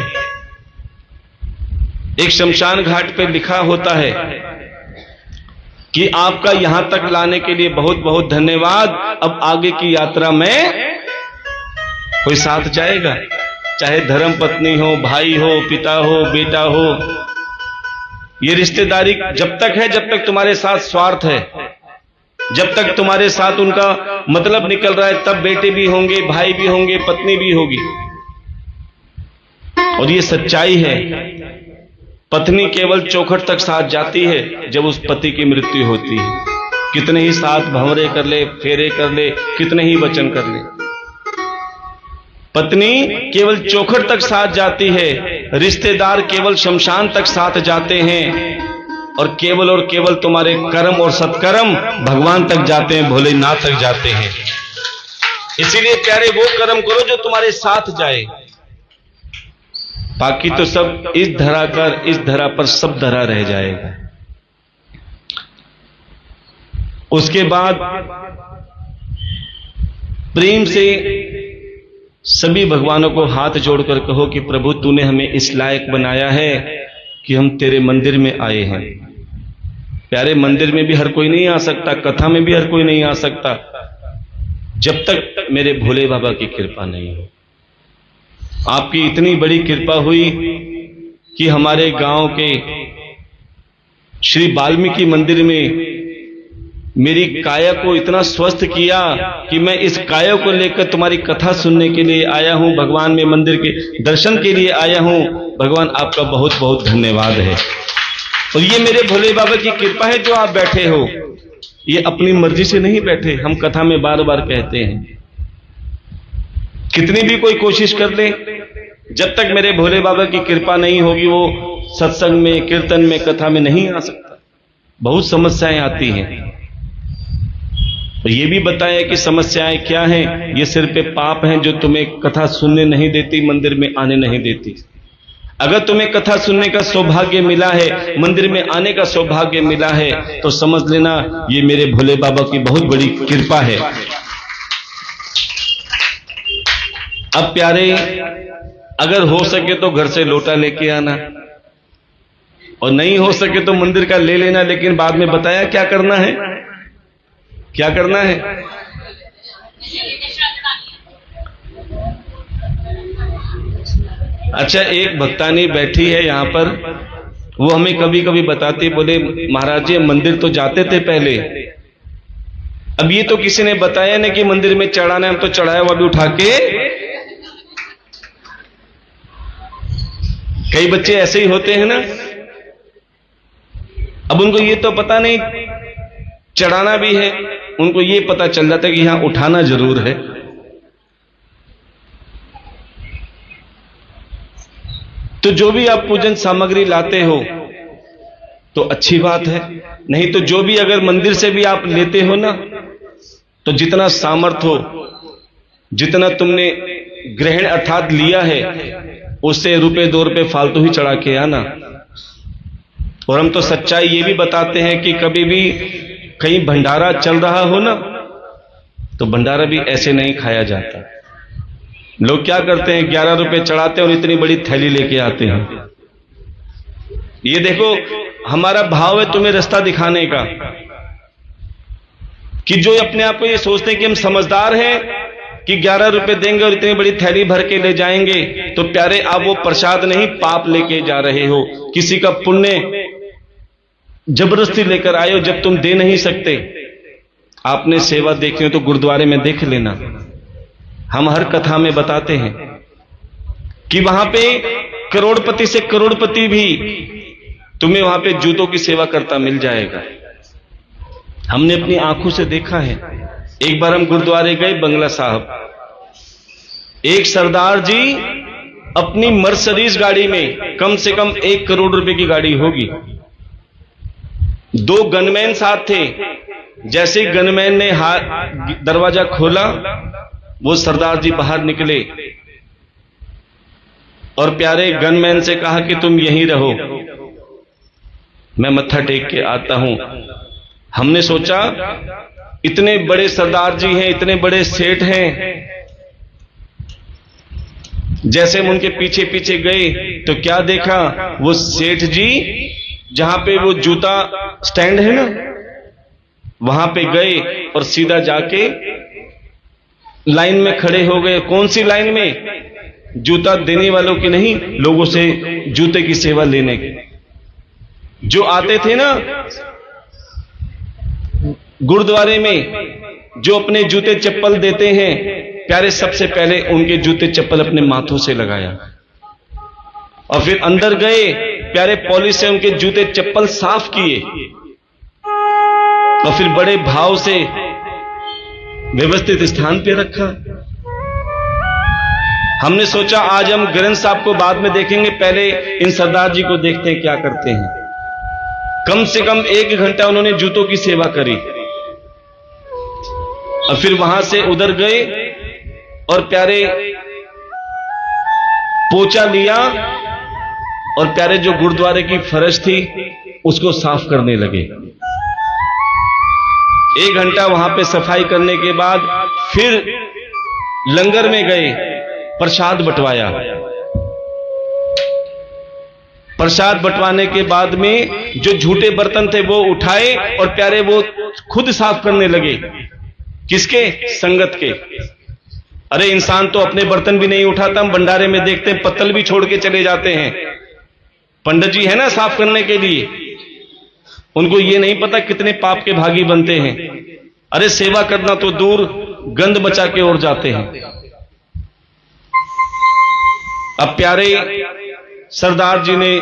एक शमशान घाट पे लिखा होता है कि आपका यहां तक लाने के लिए बहुत बहुत धन्यवाद, अब आगे की यात्रा में कोई साथ जाएगा, चाहे धर्म पत्नी हो, भाई हो, पिता हो, बेटा हो। ये रिश्तेदारी जब तक है, जब तक तुम्हारे साथ स्वार्थ है, जब तक तुम्हारे साथ उनका मतलब निकल रहा है, तब बेटे भी होंगे, भाई भी होंगे, पत्नी भी होगी। और ये सच्चाई है, पत्नी केवल चौखट तक साथ जाती है जब उस पति की मृत्यु होती है। कितने ही साथ भंवरे कर ले, फेरे कर ले, कितने ही वचन कर ले, पत्नी केवल चौखट तक साथ जाती है, रिश्तेदार केवल शमशान तक साथ जाते हैं। और केवल तुम्हारे कर्म और सत्कर्म भगवान तक जाते हैं, भोलेनाथ तक जाते हैं। इसीलिए प्यारे वो कर्म करो जो तुम्हारे साथ जाए, बाकी तो सब इस धरा पर सब धरा रह जाएगा। उसके बाद प्रेम से सभी भगवानों को हाथ जोड़कर कहो कि प्रभु तूने हमें इस लायक बनाया है कि हम तेरे मंदिर में आए हैं। प्यारे मंदिर में भी हर कोई नहीं आ सकता, कथा में भी हर कोई नहीं आ सकता, जब तक मेरे भोले बाबा की कृपा नहीं हो। आपकी इतनी बड़ी कृपा हुई कि हमारे गांव के श्री वाल्मीकि मंदिर में मेरी काया को इतना स्वस्थ किया कि मैं इस काया को लेकर तुम्हारी कथा सुनने के लिए आया हूं, भगवान में मंदिर के दर्शन के लिए आया हूं। भगवान आपका बहुत बहुत धन्यवाद है। और ये मेरे भोले बाबा की कृपा है जो आप बैठे हो, ये अपनी मर्जी से नहीं बैठे। हम कथा में बार बार कहते हैं, कितनी भी कोई कोशिश कर ले, जब तक मेरे भोले बाबा की कृपा नहीं होगी वो सत्संग में, कीर्तन में, कथा में नहीं आ सकता। बहुत समस्याएं आती हैं। तो ये भी बताया कि समस्याएं क्या हैं। ये सिर पे पाप हैं जो तुम्हें कथा सुनने नहीं देती, मंदिर में आने नहीं देती। अगर तुम्हें कथा सुनने का सौभाग्य मिला है, मंदिर में आने का सौभाग्य मिला है, तो समझ लेना ये मेरे भोले बाबा की बहुत बड़ी कृपा है। अब प्यारे, अगर हो सके तो घर से लोटा लेके आना, और नहीं हो सके तो मंदिर का ले लेना। लेकिन बाद में बताया क्या करना है, क्या करना है। अच्छा, एक भक्तानी बैठी है यहां पर, वो हमें कभी कभी बताती, बोले महाराज जी मंदिर तो जाते थे पहले, अब ये तो किसी ने बताया नहीं कि मंदिर में चढ़ाना है, हम तो चढ़ाया हुआ भी उठा के। कई बच्चे ऐसे ही होते हैं ना, अब उनको ये तो पता नहीं चढ़ाना भी है, उनको ये पता चल जाता है कि यहां उठाना जरूर है। तो जो भी आप पूजन सामग्री लाते हो तो अच्छी बात है, नहीं तो जो भी अगर मंदिर से भी आप लेते हो ना, तो जितना सामर्थ्य हो, जितना तुमने ग्रहण अर्थात लिया है, उससे रुपए 2 रुपए फालतू ही चढ़ा के आना। और हम तो सच्चाई ये भी बताते हैं कि कभी भी कहीं भंडारा चल रहा हो ना, तो भंडारा भी ऐसे नहीं खाया जाता। लोग क्या करते हैं, 11 रुपए चढ़ाते हैं और इतनी बड़ी थैली लेके आते हैं। ये देखो, हमारा भाव है तुम्हें रास्ता दिखाने का, कि जो अपने आप को ये सोचते हैं कि हम समझदार हैं कि 11 रुपए देंगे और इतनी बड़ी थैली भर के ले जाएंगे, तो प्यारे आप वो प्रसाद नहीं, पाप लेके जा रहे हो। किसी का पुण्य जबरदस्ती लेकर आए हो जब तुम दे नहीं सकते। आपने सेवा देखी हो तो गुरुद्वारे में देख लेना, हम हर कथा में बताते हैं कि वहां पे करोड़पति से करोड़पति भी तुम्हें वहां पे जूतों की सेवा करता मिल जाएगा। हमने अपनी आंखों से देखा है। एक बार हम गुरुद्वारे गए बंगला साहब, एक सरदार जी अपनी मर्सिडीज गाड़ी में, कम से कम 1 करोड़ रुपए की गाड़ी होगी, 2 गनमैन साथ थे। जैसे गनमैन ने दरवाजा खोला, वो सरदार जी बाहर निकले और प्यारे गनमैन से कहा कि तुम यहीं रहो, मैं मत्था टेक के आता हूं। हमने सोचा इतने बड़े सरदार जी हैं, इतने बड़े सेठ हैं, जैसे हम उनके पीछे पीछे गए तो क्या देखा, वो सेठ जी जहां पे वो जूता स्टैंड है ना, वहां पे गए और सीधा जाके लाइन में खड़े हो गए। कौन सी लाइन में? जूता देने वालों की नहीं, लोगों से जूते की सेवा लेने की। जो आते थे ना गुरुद्वारे में, जो अपने जूते चप्पल देते हैं, प्यारे सबसे पहले उनके जूते चप्पल अपने माथों से लगाया और फिर अंदर गए, प्यारे पॉलिश से उनके जूते चप्पल साफ किए और फिर बड़े भाव से व्यवस्थित स्थान पे रखा। हमने सोचा आज हम ग्रंथ साहब को बाद में देखेंगे, पहले इन सरदार जी को देखते हैं क्या करते हैं। कम से कम 1 घंटा उन्होंने जूतों की सेवा करी और फिर वहां से उधर गए और प्यारे पोछा लिया और प्यारे जो गुरुद्वारे की फर्श थी उसको साफ करने लगे। 1 घंटा वहां पे सफाई करने के बाद फिर लंगर में गए, प्रसाद बंटवाया। प्रसाद बंटवाने के बाद में जो झूठे बर्तन थे वो उठाए और प्यारे वो खुद साफ करने लगे। किसके? संगत के। अरे इंसान तो अपने बर्तन भी नहीं उठाता, हम भंडारे में देखते हैं पत्तल भी छोड़ के चले जाते हैं। पंडित जी है ना साफ करने के लिए, उनको ये नहीं पता कितने पाप के भागी बनते हैं। अरे सेवा करना तो दूर, गंद बचा के और जाते हैं। अब प्यारे सरदार जी ने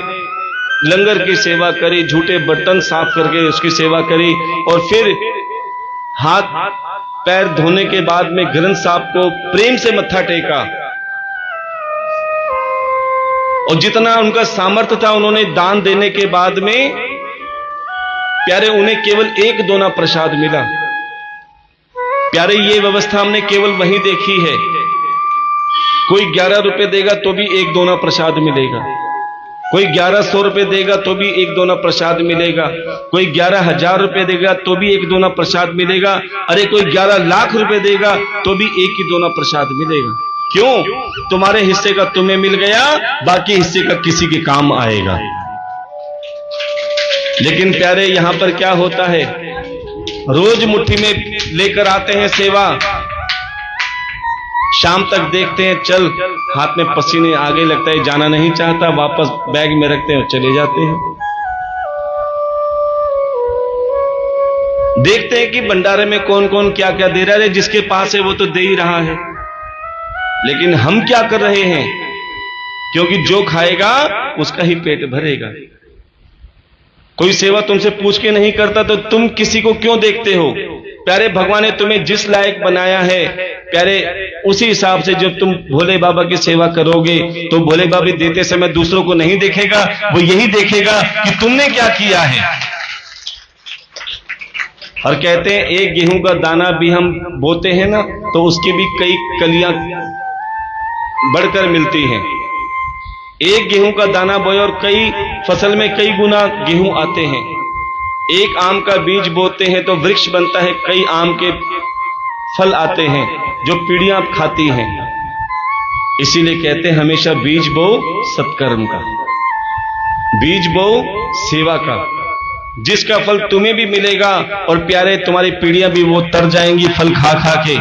लंगर की सेवा करी, झूठे बर्तन साफ करके उसकी सेवा करी और फिर हाथ पैर धोने के बाद में ग्रंथ साहब को प्रेम से मत्था टेका और जितना उनका सामर्थ्य था उन्होंने दान देने के बाद में प्यारे उन्हें केवल 1 दोना प्रसाद मिला। प्यारे ये व्यवस्था हमने केवल वहीं देखी है। कोई 11 रुपए देगा तो भी 1 दोना प्रसाद मिलेगा, कोई 1100 रुपए देगा तो भी 1 दोना प्रसाद मिलेगा, कोई 11,000 रुपए देगा तो भी 1 दोना प्रसाद मिलेगा, अरे कोई 11 लाख रुपए देगा तो भी 1 ही दोना प्रसाद मिलेगा। क्यों? तुम्हारे हिस्से का तुम्हें मिल गया, बाकी हिस्से का किसी के काम आएगा। लेकिन प्यारे यहां पर क्या होता है, रोज मुट्ठी में लेकर आते हैं सेवा, शाम तक देखते हैं चल हाथ में पसीने आगे लगता है, जाना नहीं चाहता, वापस बैग में रखते हैं और चले जाते हैं। देखते हैं कि भंडारे में कौन कौन क्या क्या दे रहा है, जिसके पास है वो तो दे ही रहा है, लेकिन हम क्या कर रहे हैं? क्योंकि जो खाएगा उसका ही पेट भरेगा। कोई सेवा तुमसे पूछ के नहीं करता तो तुम किसी को क्यों देखते हो? प्यारे भगवान ने तुम्हें जिस लायक बनाया है प्यारे, उसी हिसाब से जब तुम भोले बाबा की सेवा करोगे तो भोले बाबा देते समय दूसरों को नहीं देखेगा, वो यही देखेगा कि तुमने क्या किया है। और कहते हैं 1 गेहूं का दाना भी हम बोते हैं ना तो उसकी भी कई कलियां बढ़कर मिलती हैं। 1 गेहूं का दाना बोए और कई फसल में कई गुना गेहूं आते हैं। 1 आम का बीज बोते हैं तो वृक्ष बनता है, कई आम के फल आते हैं जो पीढ़ियां खाती हैं। इसीलिए कहते हैं हमेशा बीज बो सत्कर्म का, बीज बो सेवा का, जिसका फल तुम्हें भी मिलेगा और प्यारे तुम्हारी पीढ़ियां भी वो तर जाएंगी फल खा खा के।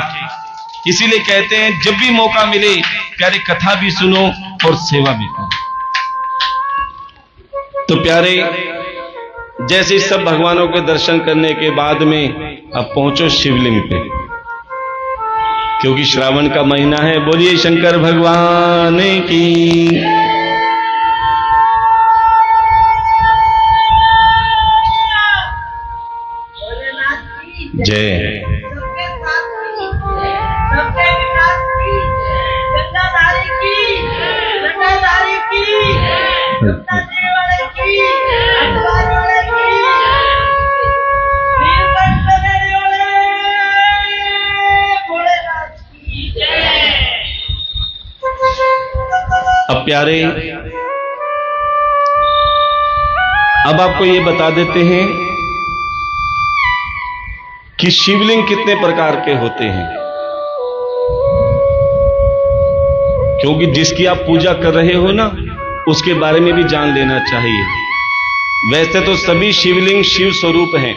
इसीलिए कहते हैं जब भी मौका मिले प्यारे कथा भी सुनो और सेवा भी करो। तो प्यारे जैसे सब भगवानों के दर्शन करने के बाद में अब पहुंचो शिवलिंग पे, क्योंकि श्रावण का महीना है। बोलिए शंकर भगवान की जय। अब प्यारे अब आपको ये बता देते हैं कि शिवलिंग कितने प्रकार के होते हैं, क्योंकि जिसकी आप पूजा कर रहे हो ना उसके बारे में भी जान लेना चाहिए। वैसे तो सभी शिवलिंग शिव स्वरूप हैं,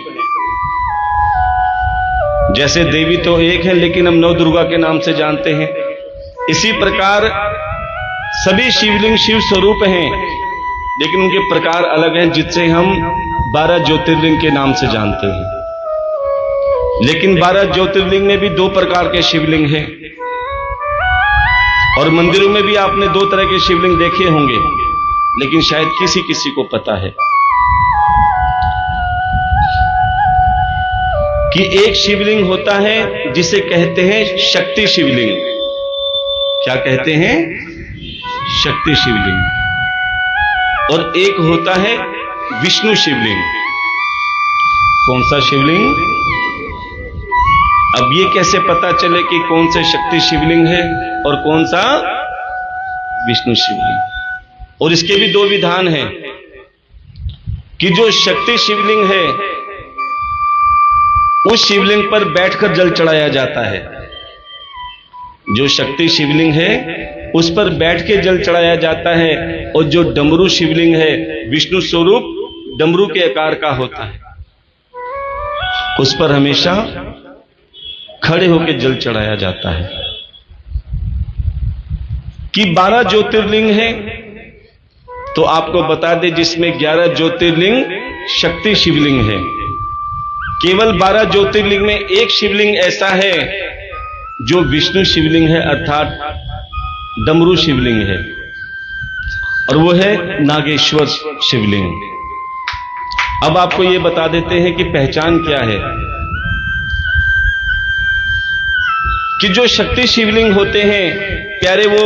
जैसे देवी तो एक है लेकिन हम नव दुर्गा के नाम से जानते हैं, इसी प्रकार सभी शिवलिंग शिव स्वरूप हैं लेकिन उनके प्रकार अलग हैं, जिससे हम 12 ज्योतिर्लिंग के नाम से जानते हैं। लेकिन 12 ज्योतिर्लिंग में भी 2 प्रकार के शिवलिंग हैं और मंदिरों में भी आपने 2 तरह के शिवलिंग देखे होंगे, लेकिन शायद किसी किसी को पता है कि एक शिवलिंग होता है जिसे कहते हैं शक्ति शिवलिंग। क्या कहते हैं? शक्ति शिवलिंग। और एक होता है विष्णु शिवलिंग। कौन सा शिवलिंग? अब ये कैसे पता चले कि कौन से शक्ति शिवलिंग है और कौन सा विष्णु शिवलिंग? और इसके भी दो विधान हैं कि जो शक्ति शिवलिंग है उस शिवलिंग पर बैठकर जल चढ़ाया जाता है। जो शक्ति शिवलिंग है उस पर बैठ के जल चढ़ाया जाता है, और जो डमरू शिवलिंग है विष्णु स्वरूप डमरू के आकार का होता है, उस पर हमेशा खड़े होकर जल चढ़ाया जाता है। कि 12 ज्योतिर्लिंग है तो आपको बता दें जिसमें 11 ज्योतिर्लिंग शक्ति शिवलिंग है। केवल 12 ज्योतिर्लिंग में एक शिवलिंग ऐसा है जो विष्णु शिवलिंग है, अर्थात डमरू शिवलिंग है, और वो है नागेश्वर शिवलिंग। अब आपको ये बता देते हैं कि पहचान क्या है। कि जो शक्ति शिवलिंग होते हैं प्यारे, वो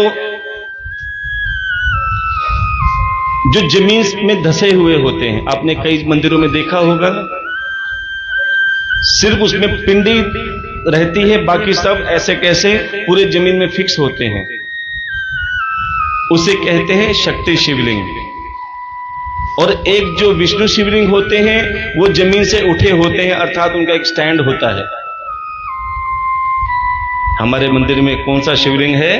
जो जमीन में धसे हुए होते हैं, आपने कई मंदिरों में देखा होगा, सिर्फ उसमें पिंडी रहती है, बाकी सब ऐसे कैसे पूरे जमीन में फिक्स होते हैं, उसे कहते हैं शक्ति शिवलिंग। और एक जो विष्णु शिवलिंग होते हैं वो जमीन से उठे होते हैं, अर्थात उनका एक स्टैंड होता है। हमारे मंदिर में कौन सा शिवलिंग है?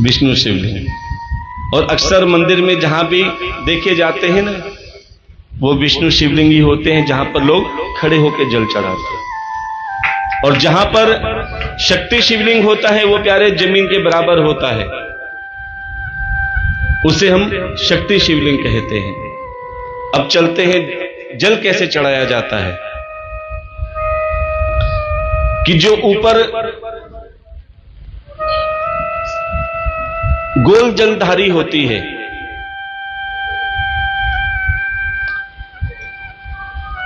विष्णु शिवलिंग। और अक्सर मंदिर में जहां भी देखे जाते हैं ना, वो विष्णु शिवलिंग ही होते हैं जहां पर लोग खड़े होकर जल चढ़ाते हैं। और जहां पर शक्ति शिवलिंग होता है वो प्यारे जमीन के बराबर होता है, उसे हम शक्ति शिवलिंग कहते हैं। अब चलते हैं जल कैसे चढ़ाया जाता है। कि जो ऊपर गोल जलधारी होती है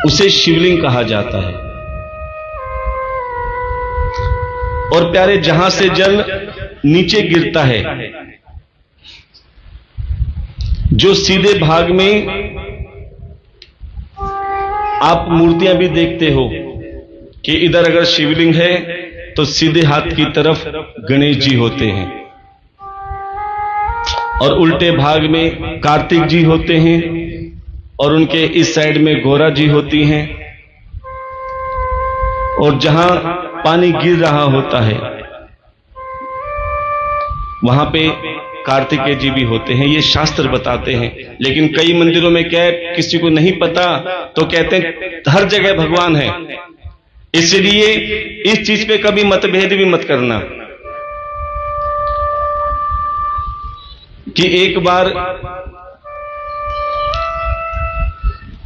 उसे शिवलिंग कहा जाता है। और प्यारे जहां से जल नीचे गिरता है, जो सीधे भाग में आप मूर्तियां भी देखते हो कि इधर अगर शिवलिंग है तो सीधे हाथ की तरफ गणेश जी होते हैं, और उल्टे भाग में कार्तिक जी होते हैं, और उनके इस साइड में गौरा जी होती हैं, और जहां पानी गिर रहा होता है वहां पे कार्तिकेय जी भी होते हैं। ये शास्त्र बताते हैं। लेकिन कई मंदिरों में क्या है, किसी को नहीं पता तो कहते हैं हर जगह भगवान है, इसलिए इस चीज पे कभी मतभेद भी मत करना। कि एक बार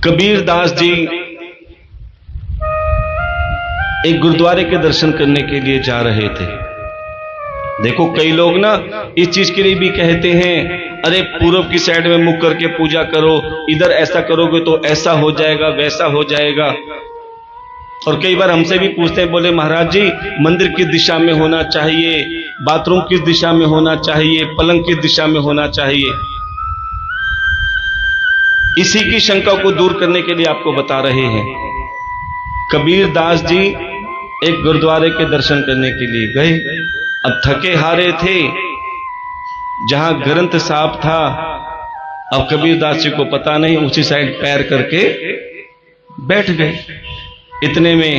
कबीर दास जी एक गुरुद्वारे के दर्शन करने के लिए जा रहे थे। देखो कई लोग ना इस चीज के लिए भी कहते हैं, अरे पूरब की साइड में मुख करके पूजा करो, इधर ऐसा करोगे तो ऐसा हो जाएगा, वैसा हो जाएगा। और कई बार हमसे भी पूछते हैं, बोले महाराज जी मंदिर किस दिशा में होना चाहिए, बाथरूम किस दिशा में होना चाहिए, पलंग किस दिशा में होना चाहिए। इसी की शंका को दूर करने के लिए आपको बता रहे हैं। कबीर दास जी एक गुरुद्वारे के दर्शन करने के लिए गए। अब थके हारे थे, जहां ग्रंथ साफ था, अब कबीर दास जी को पता नहीं, उसी साइड पैर करके बैठ गए। इतने में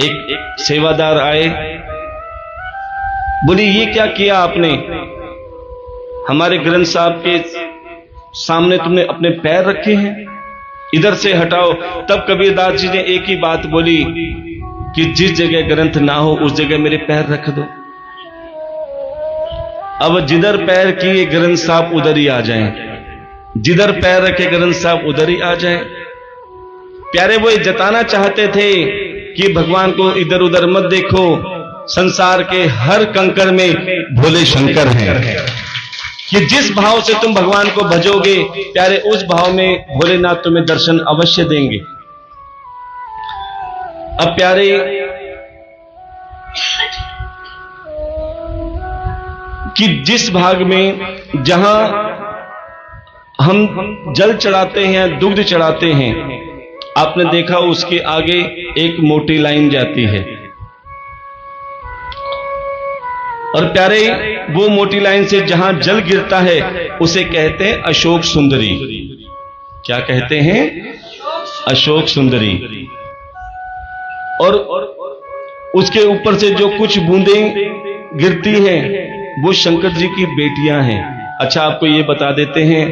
एक सेवादार आए, बोली ये क्या किया आपने, हमारे ग्रंथ साहब के सामने तुमने अपने पैर रखे हैं, इधर से हटाओ। तब कबीरदास जी ने एक ही बात बोली कि जिस जगह ग्रंथ ना हो उस जगह मेरे पैर रख दो। अब जिधर पैर किए ग्रंथ साहब उधर ही आ जाएं, जिधर पैर रखे ग्रंथ साहब उधर ही आ जाएं। प्यारे वो ये जताना चाहते थे कि भगवान को इधर उधर मत देखो, संसार के हर कंकर में भोले शंकर हैं। कि जिस भाव से तुम भगवान को भजोगे प्यारे, उस भाव में भोलेनाथ तुम्हें दर्शन अवश्य देंगे। अब प्यारे कि जिस भाग में जहां हम जल चढ़ाते हैं, दुग्ध चढ़ाते हैं, आपने देखा उसके आगे एक मोटी लाइन जाती है और प्यारे वो मोटी लाइन से जहां जल गिरता है उसे कहते हैं अशोक सुंदरी। क्या कहते हैं? अशोक सुंदरी। और उसके ऊपर से जो कुछ बूंदें गिरती हैं वो शंकर जी की बेटियां हैं। अच्छा, आपको ये बता देते हैं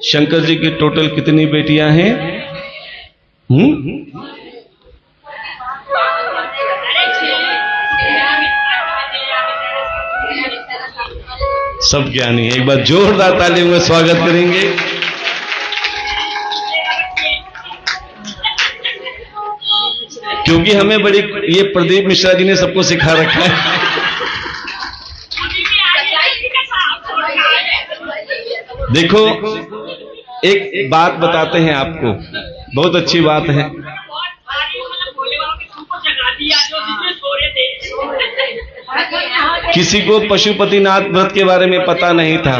शंकर जी की टोटल कितनी बेटियां हैं? सब ज्ञानी। एक बार जोरदार तालियों में स्वागत करेंगे। क्योंकि हमें बड़ी ये प्रदीप मिश्रा जी ने सबको सिखा रखा है। देखो, एक बात बताते हैं आपको, बहुत अच्छी बात है। किसी को पशुपतिनाथ व्रत के बारे में पता नहीं था,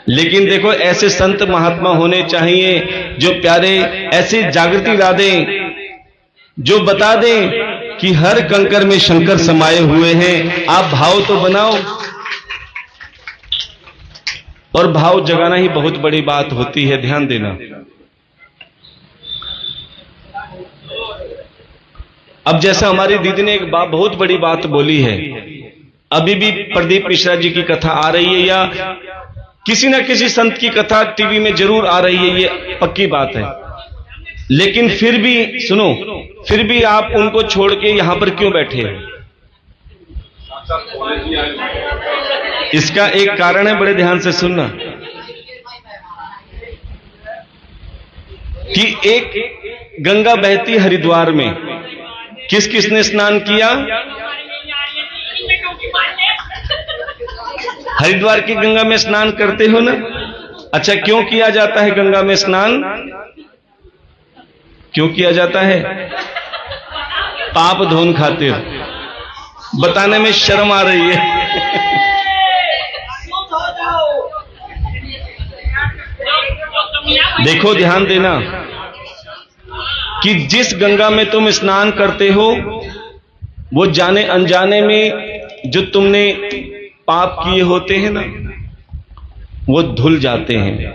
लेकिन देखो ऐसे संत महात्मा होने चाहिए जो प्यारे ऐसी जागृति ला दें, जो बता दें कि हर कंकर में शंकर समाये हुए हैं। आप भाव तो बनाओ, और भाव जगाना ही बहुत बड़ी बात होती है, ध्यान देना। अब जैसा हमारी दीदी ने एक बहुत बड़ी बात बोली है, अभी भी प्रदीप मिश्रा जी की कथा आ रही है या किसी न किसी संत की कथा टीवी में जरूर आ रही है, ये पक्की बात है। लेकिन फिर भी सुनो, फिर भी आप उनको छोड़ के यहां पर क्यों बैठे हो? इसका एक कारण है, बड़े ध्यान से सुनना, कि एक गंगा बहती हरिद्वार में, किस किसने स्नान किया? हरिद्वार की गंगा में स्नान करते हो ना? अच्छा, क्यों किया जाता है गंगा में स्नान? क्यों किया जाता है? पाप धोन खातिर। बताने में शर्म आ रही है। देखो, ध्यान देना कि जिस गंगा में तुम स्नान करते हो वो जाने अनजाने में जो तुमने पाप किए होते हैं ना, वो धुल जाते हैं।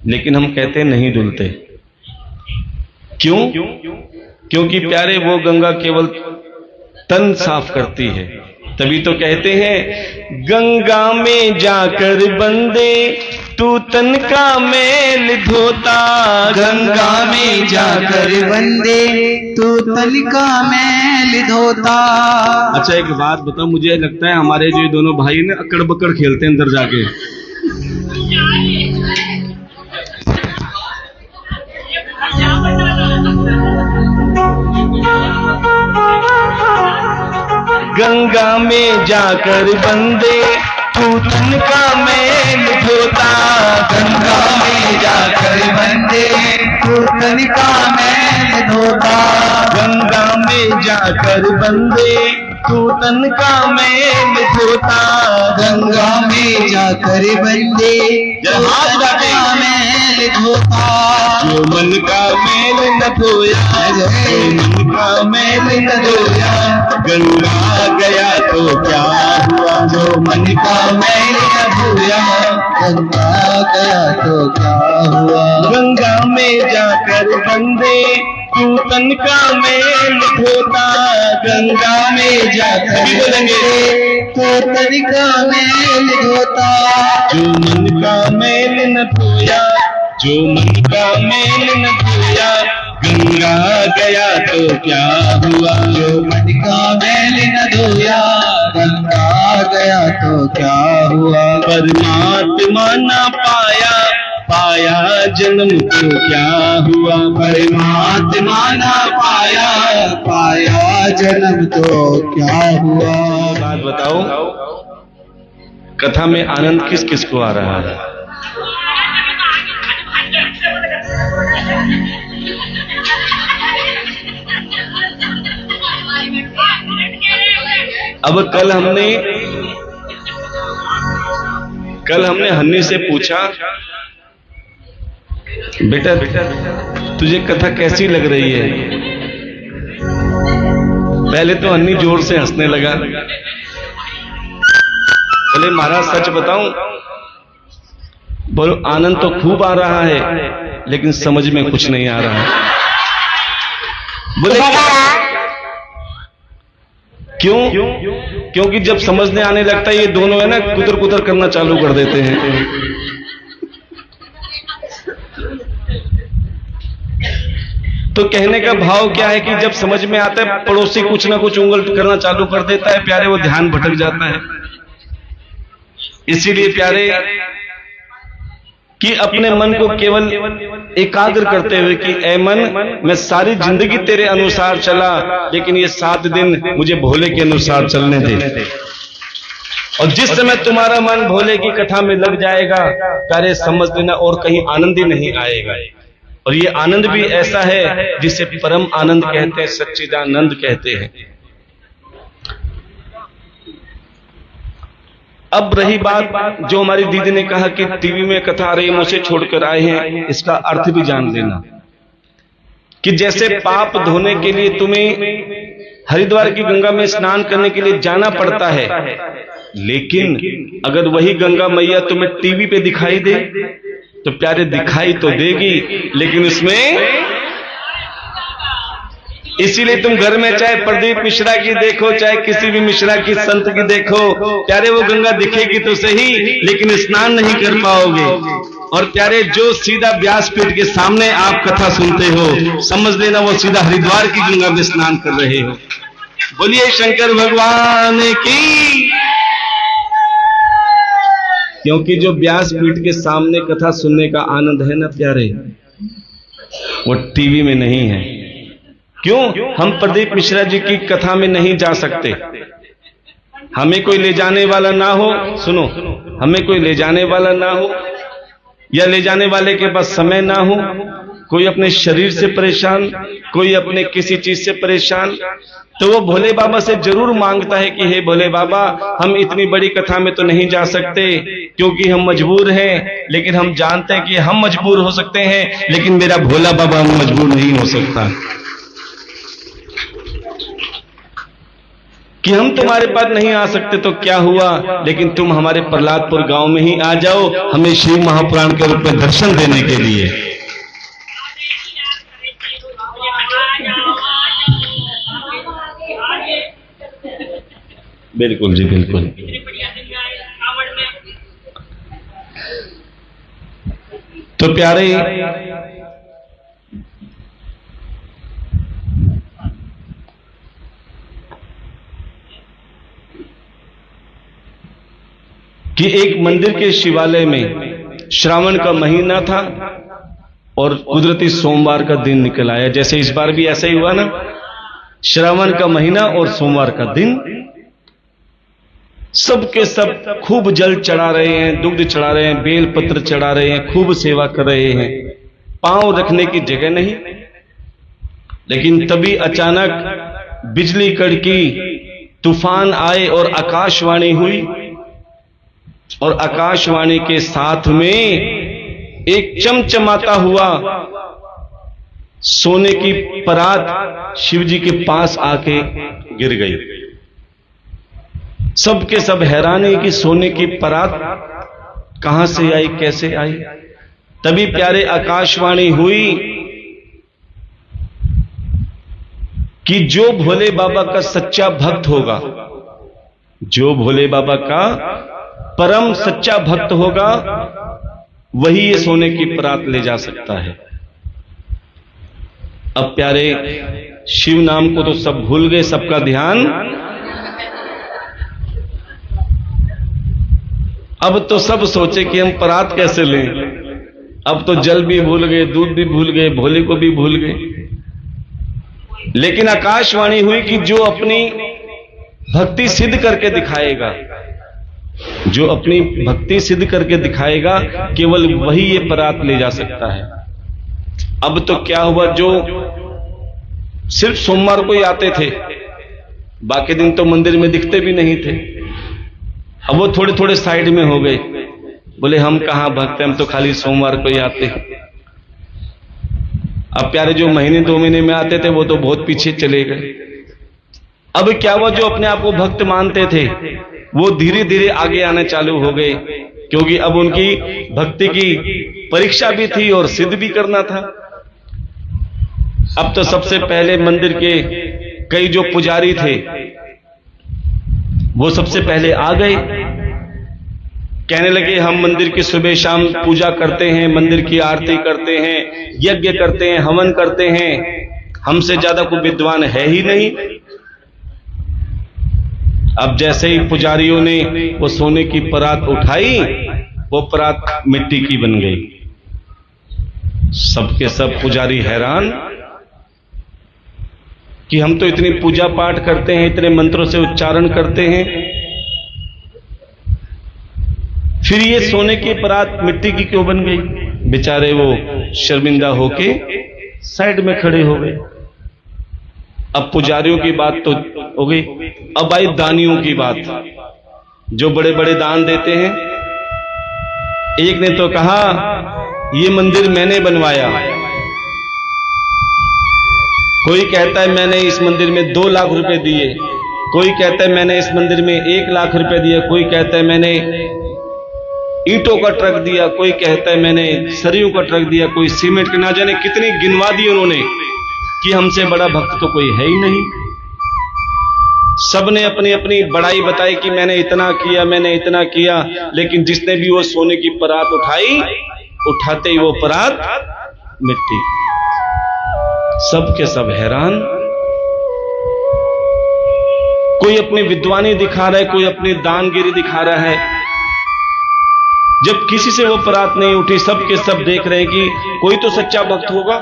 लेकिन हम कहते हैं नहीं धुलते। क्यों? क्योंकि प्यारे वो गंगा केवल तन साफ करती है। तभी तो कहते हैं गंगा में जाकर बंदे तू तन का मैल धोता। गंगा में जाकर बंदे तू तन का मैल धोता। अच्छा, एक बात बताओ, मुझे लगता है हमारे जो दोनों भाई ने अकड़ बकड़ खेलते हैं अंदर जाके। गंगा में जाकर बंदे तू तन का मैल धोता। गंगा में जाकर बंदे तू तन का मैल धोता। गंगा में जाकर बंदे तू तन का मैल धोता। गंगा में जाकर बंदे तू तन का मैल धोता। जो मन का मैल न धोया, जो मन का मैल न धोया, गंगा गया तो क्या हुआ? जो मन का मैल न धोया, गंगा गया तो क्या हुआ? गंगा में जाकर बंदे तू तन का मैल धोता। गंगा में जाकर बोलेंगे तू तन का मैल धोता। जो मन का मैल न धोया, जो मन का मैल न धोया, गंगा गया तो क्या हुआ? जो मन का मैल न धोया, गंगा गया तो क्या हुआ? परमात्मा न पाया, पाया जन्म तो क्या हुआ? परमात्मा न पाया, पाया जन्म तो क्या हुआ? बात बताओ, कथा में आनंद किस किस को आ रहा है? अब कल हमने हन्नी से पूछा, बेटा तुझे कथा कैसी लग रही है? पहले तो हन्नी जोर से हंसने लगा, बोले महाराज सच बताऊं? बोलो आनंद तो खूब आ रहा है लेकिन समझ में कुछ नहीं आ रहा है। बोले क्यों? क्योंकि जब समझने आने लगता है ये दोनों है ना कुतर कुतर करना चालू कर देते हैं। तो कहने का भाव क्या है कि जब समझ में आता है पड़ोसी कुछ ना कुछ उंगल करना चालू कर देता है, प्यारे वो ध्यान भटक जाता है। इसीलिए प्यारे कि अपने मन को केवल एकाग्र करते हुए कि ऐ मन, मैं सारी जिंदगी तेरे अनुसार चला लेकिन ये 7 दिन मुझे भोले के अनुसार चलने दे। और जिस समय तुम्हारा मन भोले की कथा में लग जाएगा प्यारे समझ लेना और कहीं आनंद ही नहीं आएगा। और ये आनंद भी ऐसा है जिसे परम आनंद कहते हैं, सच्चिदानंद कहते हैं। अब रही बात जो हमारी दीदी ने कहा कि टीवी में कथा आ रही है मुझे छोड़कर आए हैं, इसका अर्थ भी जान लेना कि जैसे पाप धोने के लिए तुम्हें हरिद्वार की गंगा में स्नान करने के लिए जाना पड़ता है, लेकिन अगर वही गंगा मैया तुम्हें टीवी पे दिखाई दे तो प्यारे दिखाई तो देगी लेकिन उसमें, इसीलिए तुम घर में चाहे प्रदीप मिश्रा की देखो चाहे किसी भी मिश्रा की संत की देखो, प्यारे वो गंगा दिखेगी तो सही लेकिन स्नान नहीं कर पाओगे। और प्यारे जो सीधा व्यासपीठ के सामने आप कथा सुनते हो समझ लेना वो सीधा हरिद्वार की गंगा में स्नान कर रहे हो। बोलिए शंकर भगवान की। क्योंकि जो व्यासपीठ के सामने कथा सुनने का आनंद है ना प्यारे, वो टीवी में नहीं है। क्यों? हम प्रदीप मिश्रा जी की कथा में नहीं जा सकते, हमें कोई ले जाने वाला ना हो। सुनो, हमें कोई ले जाने वाला ना हो या ले जाने वाले के पास समय ना हो, कोई अपने शरीर से परेशान, कोई अपने किसी चीज से परेशान, तो वो भोले बाबा से जरूर मांगता है कि हे भोले बाबा हम इतनी बड़ी कथा में तो नहीं जा सकते क्योंकि हम मजबूर हैं, लेकिन हम जानते हैं कि हम मजबूर हो सकते हैं लेकिन मेरा भोला बाबा मजबूर नहीं हो सकता कि हम तुम्हारे पास नहीं आ सकते तो क्या हुआ, लेकिन तुम हमारे प्रहलादपुर गांव में ही आ जाओ हमें शिव महापुराण के रूप में दर्शन देने के लिए। बिल्कुल जी बिल्कुल। तो प्यारे कि एक मंदिर के शिवालय में श्रावण का महीना था और कुदरती सोमवार का दिन निकल आया। जैसे इस बार भी ऐसा ही हुआ ना, श्रावण का महीना और सोमवार का दिन, सबके सब खूब जल चढ़ा रहे हैं, दुग्ध चढ़ा रहे हैं, बेल पत्र चढ़ा रहे हैं, खूब सेवा कर रहे हैं, पांव रखने की जगह नहीं। लेकिन तभी अचानक बिजली कड़की, तूफान आए और आकाशवाणी हुई और आकाशवाणी के साथ में एक चमचमाता हुआ सोने की परात शिव जी के पास आके गिर गई। सबके सब हैरान है कि सोने की परात कहां से आई, कैसे आई। तभी प्यारे आकाशवाणी हुई कि जो भोले बाबा का सच्चा भक्त होगा, जो भोले बाबा का परम सच्चा भक्त होगा, वही ये सोने की परात ले जा सकता है। अब प्यारे शिव नाम को तो सब भूल गए, सबका ध्यान अब तो सब सोचे कि हम परात कैसे लें। अब तो जल भी भूल गए, दूध भी भूल गए, भोले को भी भूल गए। लेकिन आकाशवाणी हुई कि जो अपनी भक्ति सिद्ध करके दिखाएगा, जो अपनी भक्ति सिद्ध करके दिखाएगा, केवल वही ये परात ले जा सकता है। अब तो क्या हुआ, जो सिर्फ सोमवार को ही आते थे, बाकी दिन तो मंदिर में दिखते भी नहीं थे, अब वो थोड़े थोड़े साइड में हो गए। बोले हम कहाँ भक्त हैं, हम तो खाली सोमवार को ही आते हैं। अब प्यारे जो महीने 2 महीने में आते थे वो तो बहुत पीछे चले गए। अब क्या हुआ, जो अपने आप को भक्त मानते थे वो धीरे धीरे आगे आना चालू हो गए, क्योंकि अब उनकी भक्ति की परीक्षा भी थी और सिद्ध भी करना था। अब तो सबसे पहले मंदिर के कई जो पुजारी थे वो सबसे पहले आ गए, कहने लगे हम मंदिर की सुबह शाम पूजा करते हैं, मंदिर की आरती करते हैं, यज्ञ करते हैं, हवन करते हैं, हमसे ज्यादा कोई विद्वान है ही नहीं। अब जैसे ही पुजारियों ने वो सोने की परात उठाई, वो परात मिट्टी की बन गई। सबके सब पुजारी हैरान कि हम तो इतनी पूजा पाठ करते हैं, इतने मंत्रों से उच्चारण करते हैं, फिर ये सोने की परात मिट्टी की क्यों बन गई। बेचारे वो शर्मिंदा होके साइड में खड़े हो गए। अब पुजारियों की बात तो हो गई, अब आई दानियों की बात, जो बड़े बड़े दान देते हैं। एक ने तो कहा ये मंदिर मैंने बनवाया, कोई कहता है मैंने इस मंदिर में 2 लाख रुपए दिए, कोई कहता है मैंने इस मंदिर में 1 लाख रुपए दिए, कोई कहता है मैंने ईंटों का ट्रक दिया, कोई कहता है मैंने सरियों का ट्रक दिया, कोई सीमेंट के, ना जाने कितनी गिनवा दी उन्होंने कि हमसे बड़ा भक्त तो कोई है ही नहीं। सबने अपनी अपनी बड़ाई बताई कि मैंने इतना किया, मैंने इतना किया, लेकिन जिसने भी वो सोने की परात उठाई, उठाते ही वो परात मिट्टी। सब के सब हैरान, कोई अपनी विद्वानी दिखा रहा है, कोई अपनी दानगिरी दिखा रहा है। जब किसी से वो परात नहीं उठी, सब के सब देख रहे हैं कि कोई तो सच्चा भक्त होगा।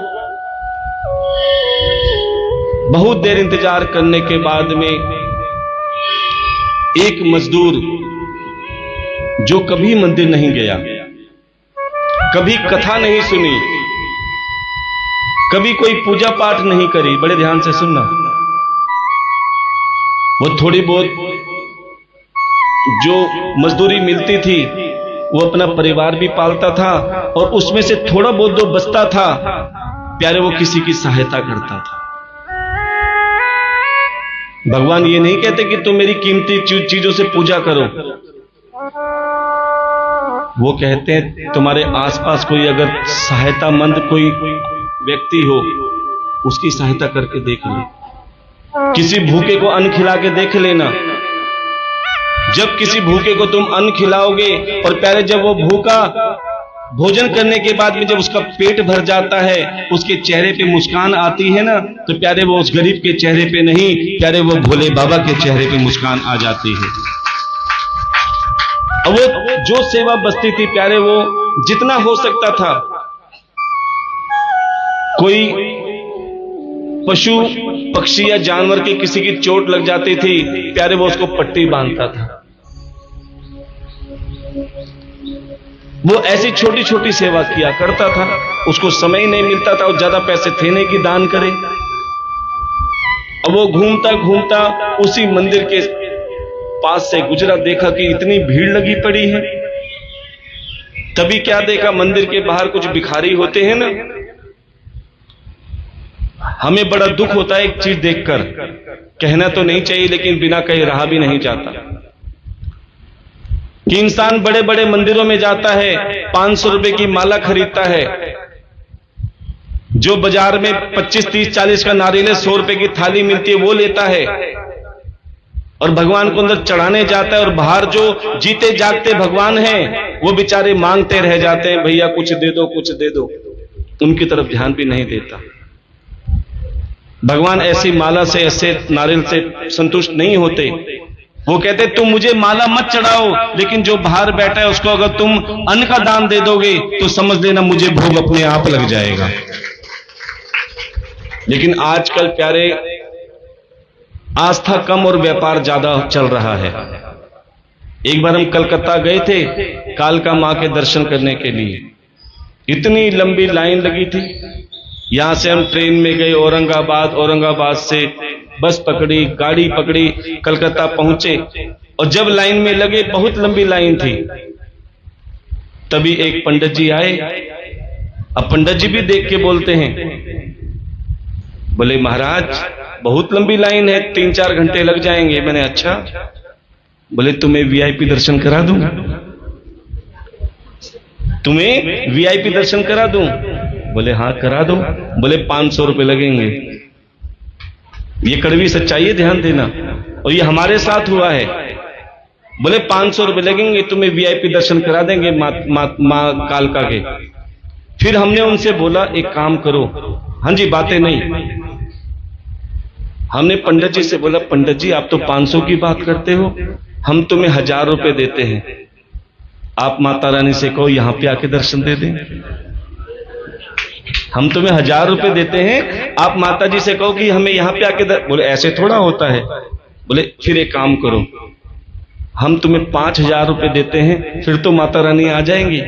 बहुत देर इंतजार करने के बाद में एक मजदूर जो कभी मंदिर नहीं गया, कभी कथा नहीं सुनी, कभी कोई पूजा पाठ नहीं करी, बड़े ध्यान से सुनना, वो थोड़ी बहुत जो मजदूरी मिलती थी वो अपना परिवार भी पालता था, और उसमें से थोड़ा बहुत जो बचता था प्यारे वो किसी की सहायता करता था। भगवान ये नहीं कहते कि तुम मेरी कीमती चीजों से पूजा करो, वो कहते हैं तुम्हारे आसपास कोई अगर सहायतामंद कोई व्यक्ति हो, उसकी सहायता करके देख ले। किसी भूखे को अन्न खिला के देख लेना। जब किसी भूखे को तुम अन्न खिलाओगे और प्यारे जब वो भूखा भोजन करने के बाद में जब उसका पेट भर जाता है, उसके चेहरे पे मुस्कान आती है ना, तो प्यारे वो उस गरीब के चेहरे पे नहीं, प्यारे वो भोले बाबा के चेहरे पे मुस्कान आ जाती है। और वो जो सेवा बचती थी प्यारे, वो जितना हो सकता था, कोई पशु पक्षी या जानवर की किसी की चोट लग जाती थी प्यारे, वो उसको पट्टी बांधता था। वो ऐसी छोटी छोटी सेवा किया करता था। उसको समय ही नहीं मिलता था और ज्यादा पैसे थे नहीं कि दान करे। अब वो घूमता घूमता उसी मंदिर के पास से गुजरा, देखा कि इतनी भीड़ लगी पड़ी है। तभी क्या देखा, मंदिर के बाहर कुछ भिखारी होते हैं ना, हमें बड़ा दुख होता है एक चीज देखकर, कहना तो नहीं चाहिए लेकिन बिना कहे रहा भी नहीं जाता, कि इंसान बड़े बड़े मंदिरों में जाता है, 500 रुपए की माला खरीदता है, जो बाजार में 25, 30, 40 का नारियल 100 रुपए की थाली मिलती है वो लेता है, और भगवान को अंदर चढ़ाने जाता है। और बाहर जो जीते जागते भगवान हैं वो बेचारे मांगते रह जाते हैं, भैया कुछ दे दो, कुछ दे दो, उनकी तरफ ध्यान भी नहीं देता। भगवान ऐसी माला से, ऐसे नारियल से संतुष्ट नहीं होते। वो कहते तुम मुझे माला मत चढ़ाओ, लेकिन जो बाहर बैठा है उसको अगर तुम अन्न का दान दे दोगे तो समझ लेना मुझे भोग अपने आप लग जाएगा। लेकिन आजकल प्यारे आस्था कम और व्यापार ज्यादा चल रहा है। एक बार हम कलकत्ता गए थे कालका मां के दर्शन करने के लिए, इतनी लंबी लाइन लगी थी। यहां से हम ट्रेन में गए औरंगाबाद, औरंगाबाद से बस पकड़ी, गाड़ी पकड़ी, कलकत्ता पहुंचे, और जब लाइन में लगे बहुत लंबी लाइन थी। तभी एक पंडित जी आए। अब पंडित जी भी देख के बोलते हैं, बोले महाराज बहुत लंबी लाइन है, 3-4 घंटे लग जाएंगे। मैंने अच्छा, बोले तुम्हें वीआईपी दर्शन करा दूं, तुम्हें वीआईपी दर्शन करा दूं? बोले हाँ करा दो। बोले 500 रुपए लगेंगे। ये कड़वी सच्चाई है, ध्यान देना, और ये हमारे साथ हुआ है। बोले 500 रुपए लगेंगे, तुम्हें वीआईपी दर्शन करा देंगे मां कालका के। फिर हमने उनसे बोला एक काम करो। हाँ जी, बातें नहीं। हमने पंडित जी से बोला, पंडित जी आप तो 500 की बात करते हो, हम तुम्हें 1000 रुपए देते हैं, आप माता रानी से कहो यहां पे आके दर्शन दे दें। हम तुम्हें 1000 रुपए देते हैं, आप माता जी से कहो कि हमें यहां पे आके बोले ऐसे थोड़ा होता है। बोले फिर एक काम करो, हम तुम्हें 5000 रुपए देते हैं, फिर तो माता रानी आ जाएंगी।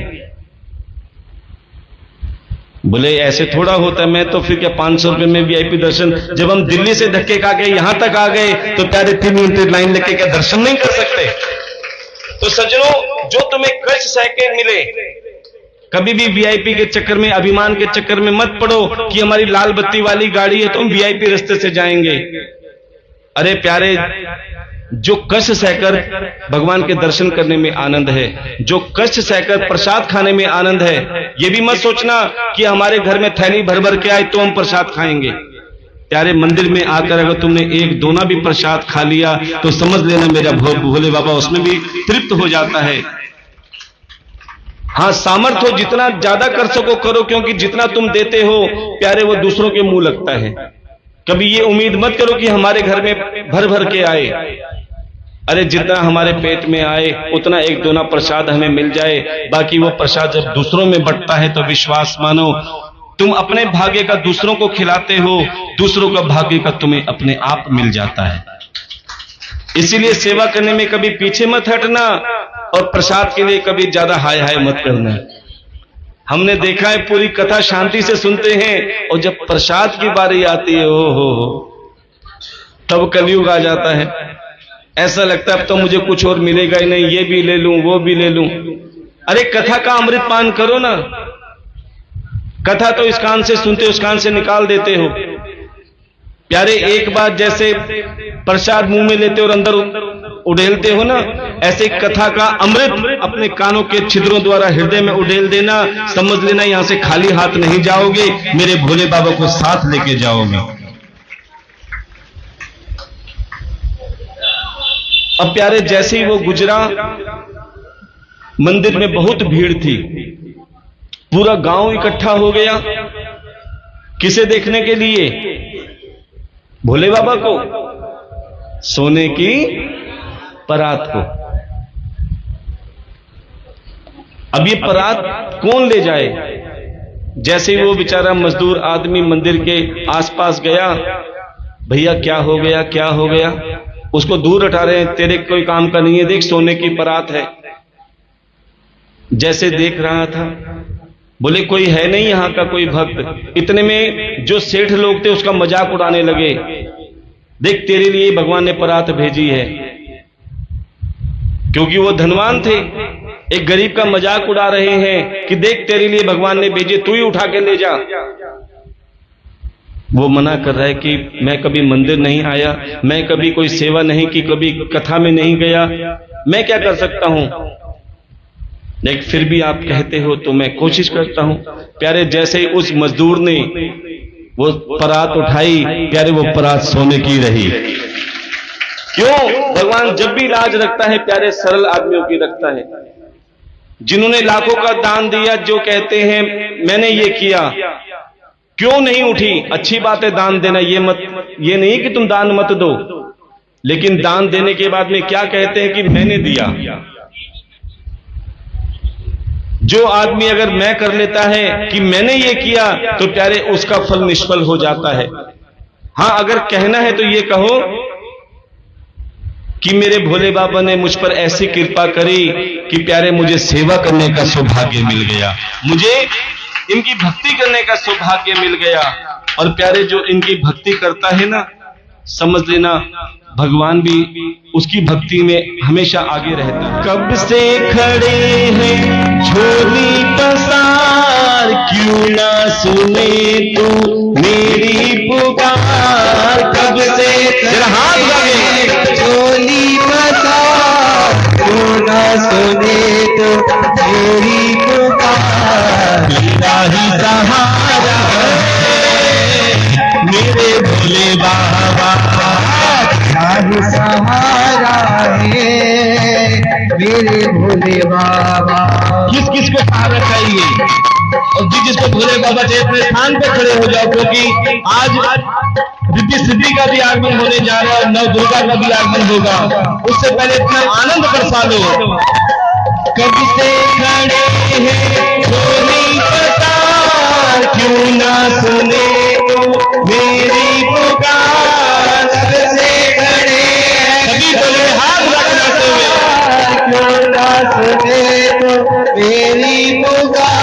बोले ऐसे थोड़ा होता है, मैं तो फिर क्या 500 रुपए में वीआईपी दर्शन, जब हम दिल्ली से धक्के खा के यहां तक आ गए तो प्यारे 3 मिनट लाइन लेके क्या दर्शन नहीं कर सकते? तो सज्जनों, जो तुम्हें कष्ट सह के मिले, कभी भी वीआईपी के चक्कर में, अभिमान के चक्कर में मत पड़ो कि हमारी लाल बत्ती वाली गाड़ी है तो हम वीआईपी रास्ते से जाएंगे। अरे प्यारे, जो कष्ट सहकर भगवान के दर्शन करने में आनंद है, जो कष्ट सहकर प्रसाद खाने में आनंद है, ये भी मत सोचना कि हमारे घर में थैली भर भर के आए तो हम प्रसाद खाएंगे। प्यारे, मंदिर में आकर अगर तुमने 1-2 भी प्रसाद खा लिया तो समझ लेना मेरा भोले बाबा उसमें भी तृप्त हो जाता है। हाँ, सामर्थ्य हो जितना ज्यादा कर सको करो, क्योंकि जितना तुम देते हो प्यारे वो दूसरों के मुंह लगता है। कभी ये उम्मीद मत करो कि हमारे घर में भर भर के आए। अरे जितना हमारे पेट में आए उतना 1-2 प्रसाद हमें मिल जाए, बाकी वो प्रसाद जब दूसरों में बंटता है तो विश्वास मानो तुम अपने भाग्य का दूसरों को खिलाते हो, दूसरों का भाग्य का तुम्हें अपने आप मिल जाता है। इसीलिए सेवा करने में कभी पीछे मत हटना और प्रसाद के लिए कभी ज्यादा हाय हाय मत करना। हमने देखा है पूरी कथा शांति से सुनते हैं और जब प्रसाद की बारी आती है हो तब कलयुग आ जाता है। ऐसा लगता है अब तो मुझे कुछ और मिलेगा ही नहीं, ये भी ले लूं वो भी ले लूं। अरे कथा का अमृत पान करो ना। कथा तो इस कान से सुनते उस कान से निकाल देते हो। प्यारे, एक बार जैसे प्रसाद मुंह में लेते और अंदर उड़ेलते हो ना, ऐसे कथा का अमृत अपने कानों के छिद्रों द्वारा हृदय में उड़ेल देना। समझ लेना यहां से खाली हाथ नहीं जाओगे, मेरे भोले बाबा को साथ लेके जाओगे। अब प्यारे, जैसे ही वो गुजरा, मंदिर में बहुत भीड़ थी, पूरा गांव इकट्ठा हो गया। किसे देखने के लिए? भोले बाबा को, सोने की परात को। अब ये परात कौन ले जाए? जैसे ही वो बेचारा मजदूर आदमी मंदिर के आसपास गया, भैया क्या हो गया क्या हो गया, उसको दूर हटा रहे हैं, तेरे कोई काम का नहीं है, देख सोने की परात है। जैसे देख रहा था, बोले कोई है नहीं यहां का कोई भक्त। इतने में जो सेठ लोग थे उसका मजाक उड़ाने लगे, देख तेरे लिए भगवान ने परात भेजी है। क्योंकि वो धनवान थे, एक गरीब का मजाक उड़ा रहे हैं कि देख तेरे लिए भगवान ने भेजी, तू ही उठा के ले जा। वो मना कर रहा है कि मैं कभी मंदिर नहीं आया, मैं कभी कोई सेवा नहीं की, कभी कथा में नहीं गया, मैं क्या कर सकता हूं। लेकिन फिर भी आप कहते हो तो मैं कोशिश करता हूं। प्यारे, जैसे ही उस मजदूर ने वो परात उठाई, प्यारे वो परात सोने की रही। क्यों? भगवान जब भी लाज रखता है प्यारे सरल आदमियों की रखता है। जिन्होंने लाखों का दान दिया, जो कहते हैं मैंने ये किया, क्यों नहीं उठी? अच्छी बात है दान देना, ये नहीं कि तुम दान मत दो, लेकिन दान देने के बाद में क्या कहते हैं कि मैंने दिया। जो आदमी अगर मैं कर लेता है कि मैंने ये किया तो प्यारे उसका फल निष्फल हो जाता है। हां, अगर कहना है तो ये कहो कि मेरे भोले बाबा ने मुझ पर ऐसी कृपा करी कि प्यारे मुझे सेवा करने का सौभाग्य मिल गया, मुझे इनकी भक्ति करने का सौभाग्य मिल गया। और प्यारे, जो इनकी भक्ति करता है ना, समझ लेना भगवान भी उसकी भक्ति में हमेशा आगे रहता है। कब से खड़े हैं झोली पसार, क्यों ना सुने तू मेरी पुकार। कब से हाथ लगे झोली पसार, क्यों ना सुने तू मेरी पुकार। तेरा ही सहारा है मेरे भोले बाबा, तेरा सहारा है मेरे भोले बाबा। किस किस को सहारा चाहिए और जिसको भोले बाबा से अपने स्थान पे खड़े हो जाओ, क्योंकि आज रिद्धि सिद्धि का भी आगमन होने जा रहा है और नव दुर्गा का भी आगमन होगा। उससे पहले इतना आनंद बरसा लो। कब से खड़े हैं झोली पसार, क्यों ना सुने तो मेरी पुकार। कब से खड़े सभी बोले हाथ रखते हुए, क्यों ना सुने तो मेरी पुकार।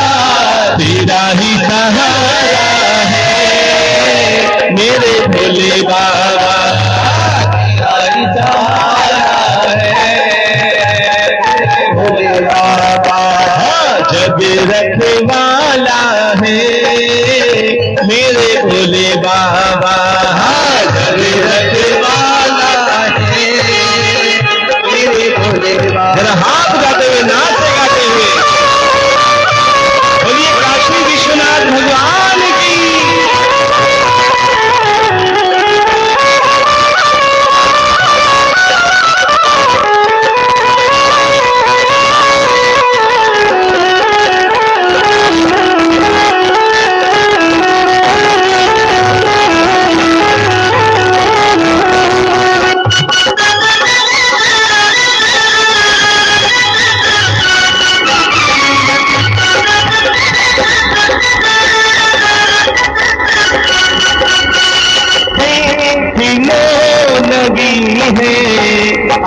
तेरा ही सहारा है मेरे भोले बाबा, तेरा ही सहारा है भोले बाबा। जग रखवाला है मेरे भोले बाबा, जग रखवाला है मेरे भोले बाबा। जरा हाथ गाते हुए नाचते गाते हुए बोलिए काशी विश्वनाथ भगवान की।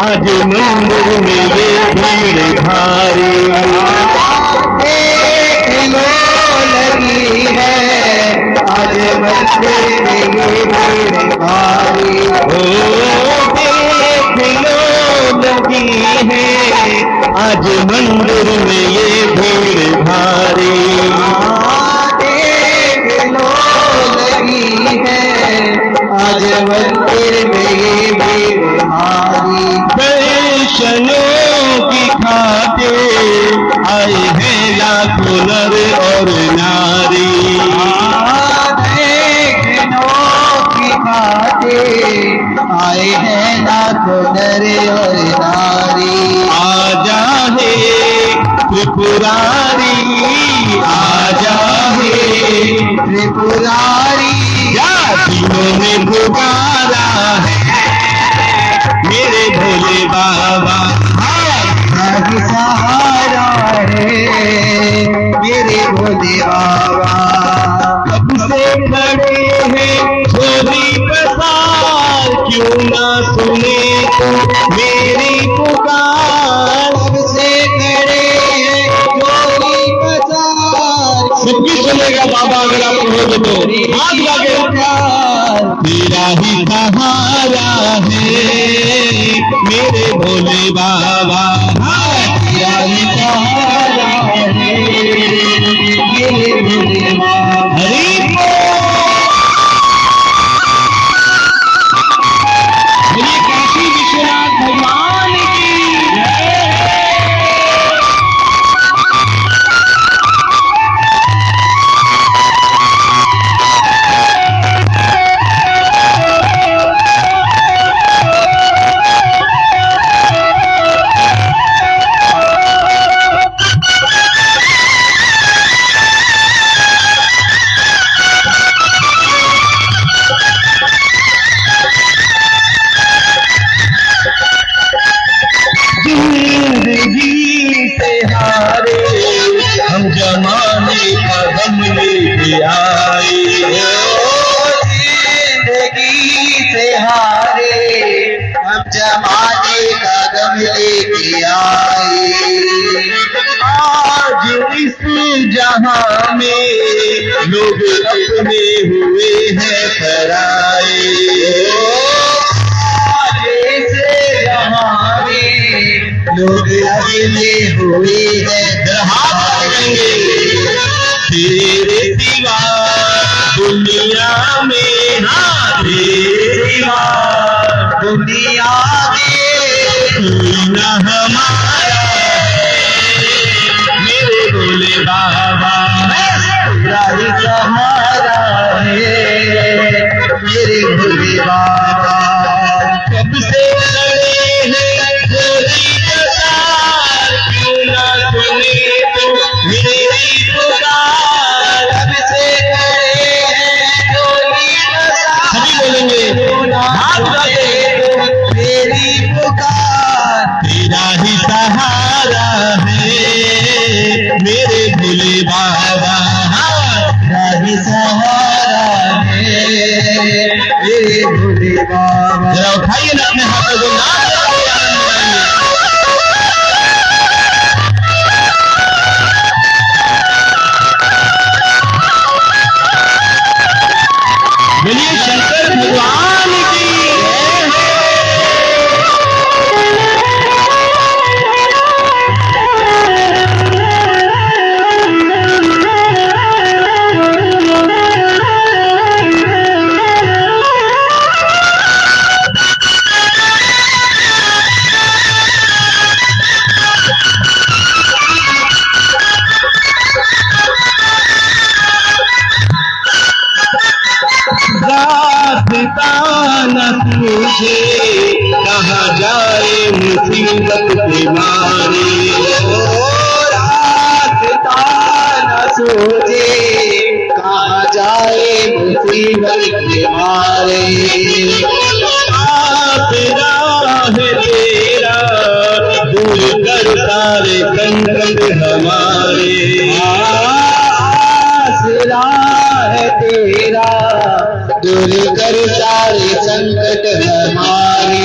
आज मंदिर में ये भीड़ भारी, देखने लगी है आज मंदिर में ये भीड़ भारी। ओ देखने लगी है आज मंदिर में ये भीड़ भारी। देखने लगी है आज मंदिर में ये भीड़ भारी। दर्शनों की खातिर आए हैं लाखों नर और नारी। देखनों की खातिर आए हैं लाखों नर और नारी। आजा है त्रिपुरारी, आजा है त्रिपुरारी। जातियों में पुकारा है मेरे भोले बाबा, तेरा सहारा है मेरे भोले बाबा। कब से खड़े हैं झोली पसार, क्यों ना सुने तो मेरी पुकार। कब से खड़े हैं झोली पसार, सबकी सुनेगा बाबा अगर आप कहोगे तो हाथ लगे। तेरा ही सहारा है मेरे भोले बाबा, तेरा ही सहारा है मेरे भोले बाबा। हरि बोलिए काशी विश्वनाथ भगवान की जय। जिंदगी से हारे हम जमाने का गम लेके आए। जिंदगी से हारे हम जमाने का गम लेके आए। आज इस जहां में लोग अपने हुए हैं पराए। आज बिरह में हुई है। हाथ लगाएंगे। तेरे सिवा दुनिया में, हाँ तेरे सिवा दुनिया में कोई न हमारा है। मेरे भोले बाबा तेरा ही सहारा है मेरे भोले बाबा। कब से खड़े हैं गोरी कतार, क्यों ना सुने तो मेरी पुकार। कब से खड़े हैं डोली कतार, सभी बोलेंगे हाथ उठाते। मेरी पुकार। तेरा ही सहारा है मेरे भोले बाबा। तेरा ही सहारा है मेरे भोले बाबा। जरा उठाइए ना अपने हाथों को, नाच लगाइए, आनंद मनाइए। बोलिए शंकर भगवान की जय हो। रास्ता न सूझे कहाँ जाए मुसीबत के मारे। रास्ता न सूझे कहाँ जाए मुसीबत के मारे। तेरा है तेरा दूर कर सारे संकट हमारे। आसरा है तेरा दूर कर सारे संकट हमारे।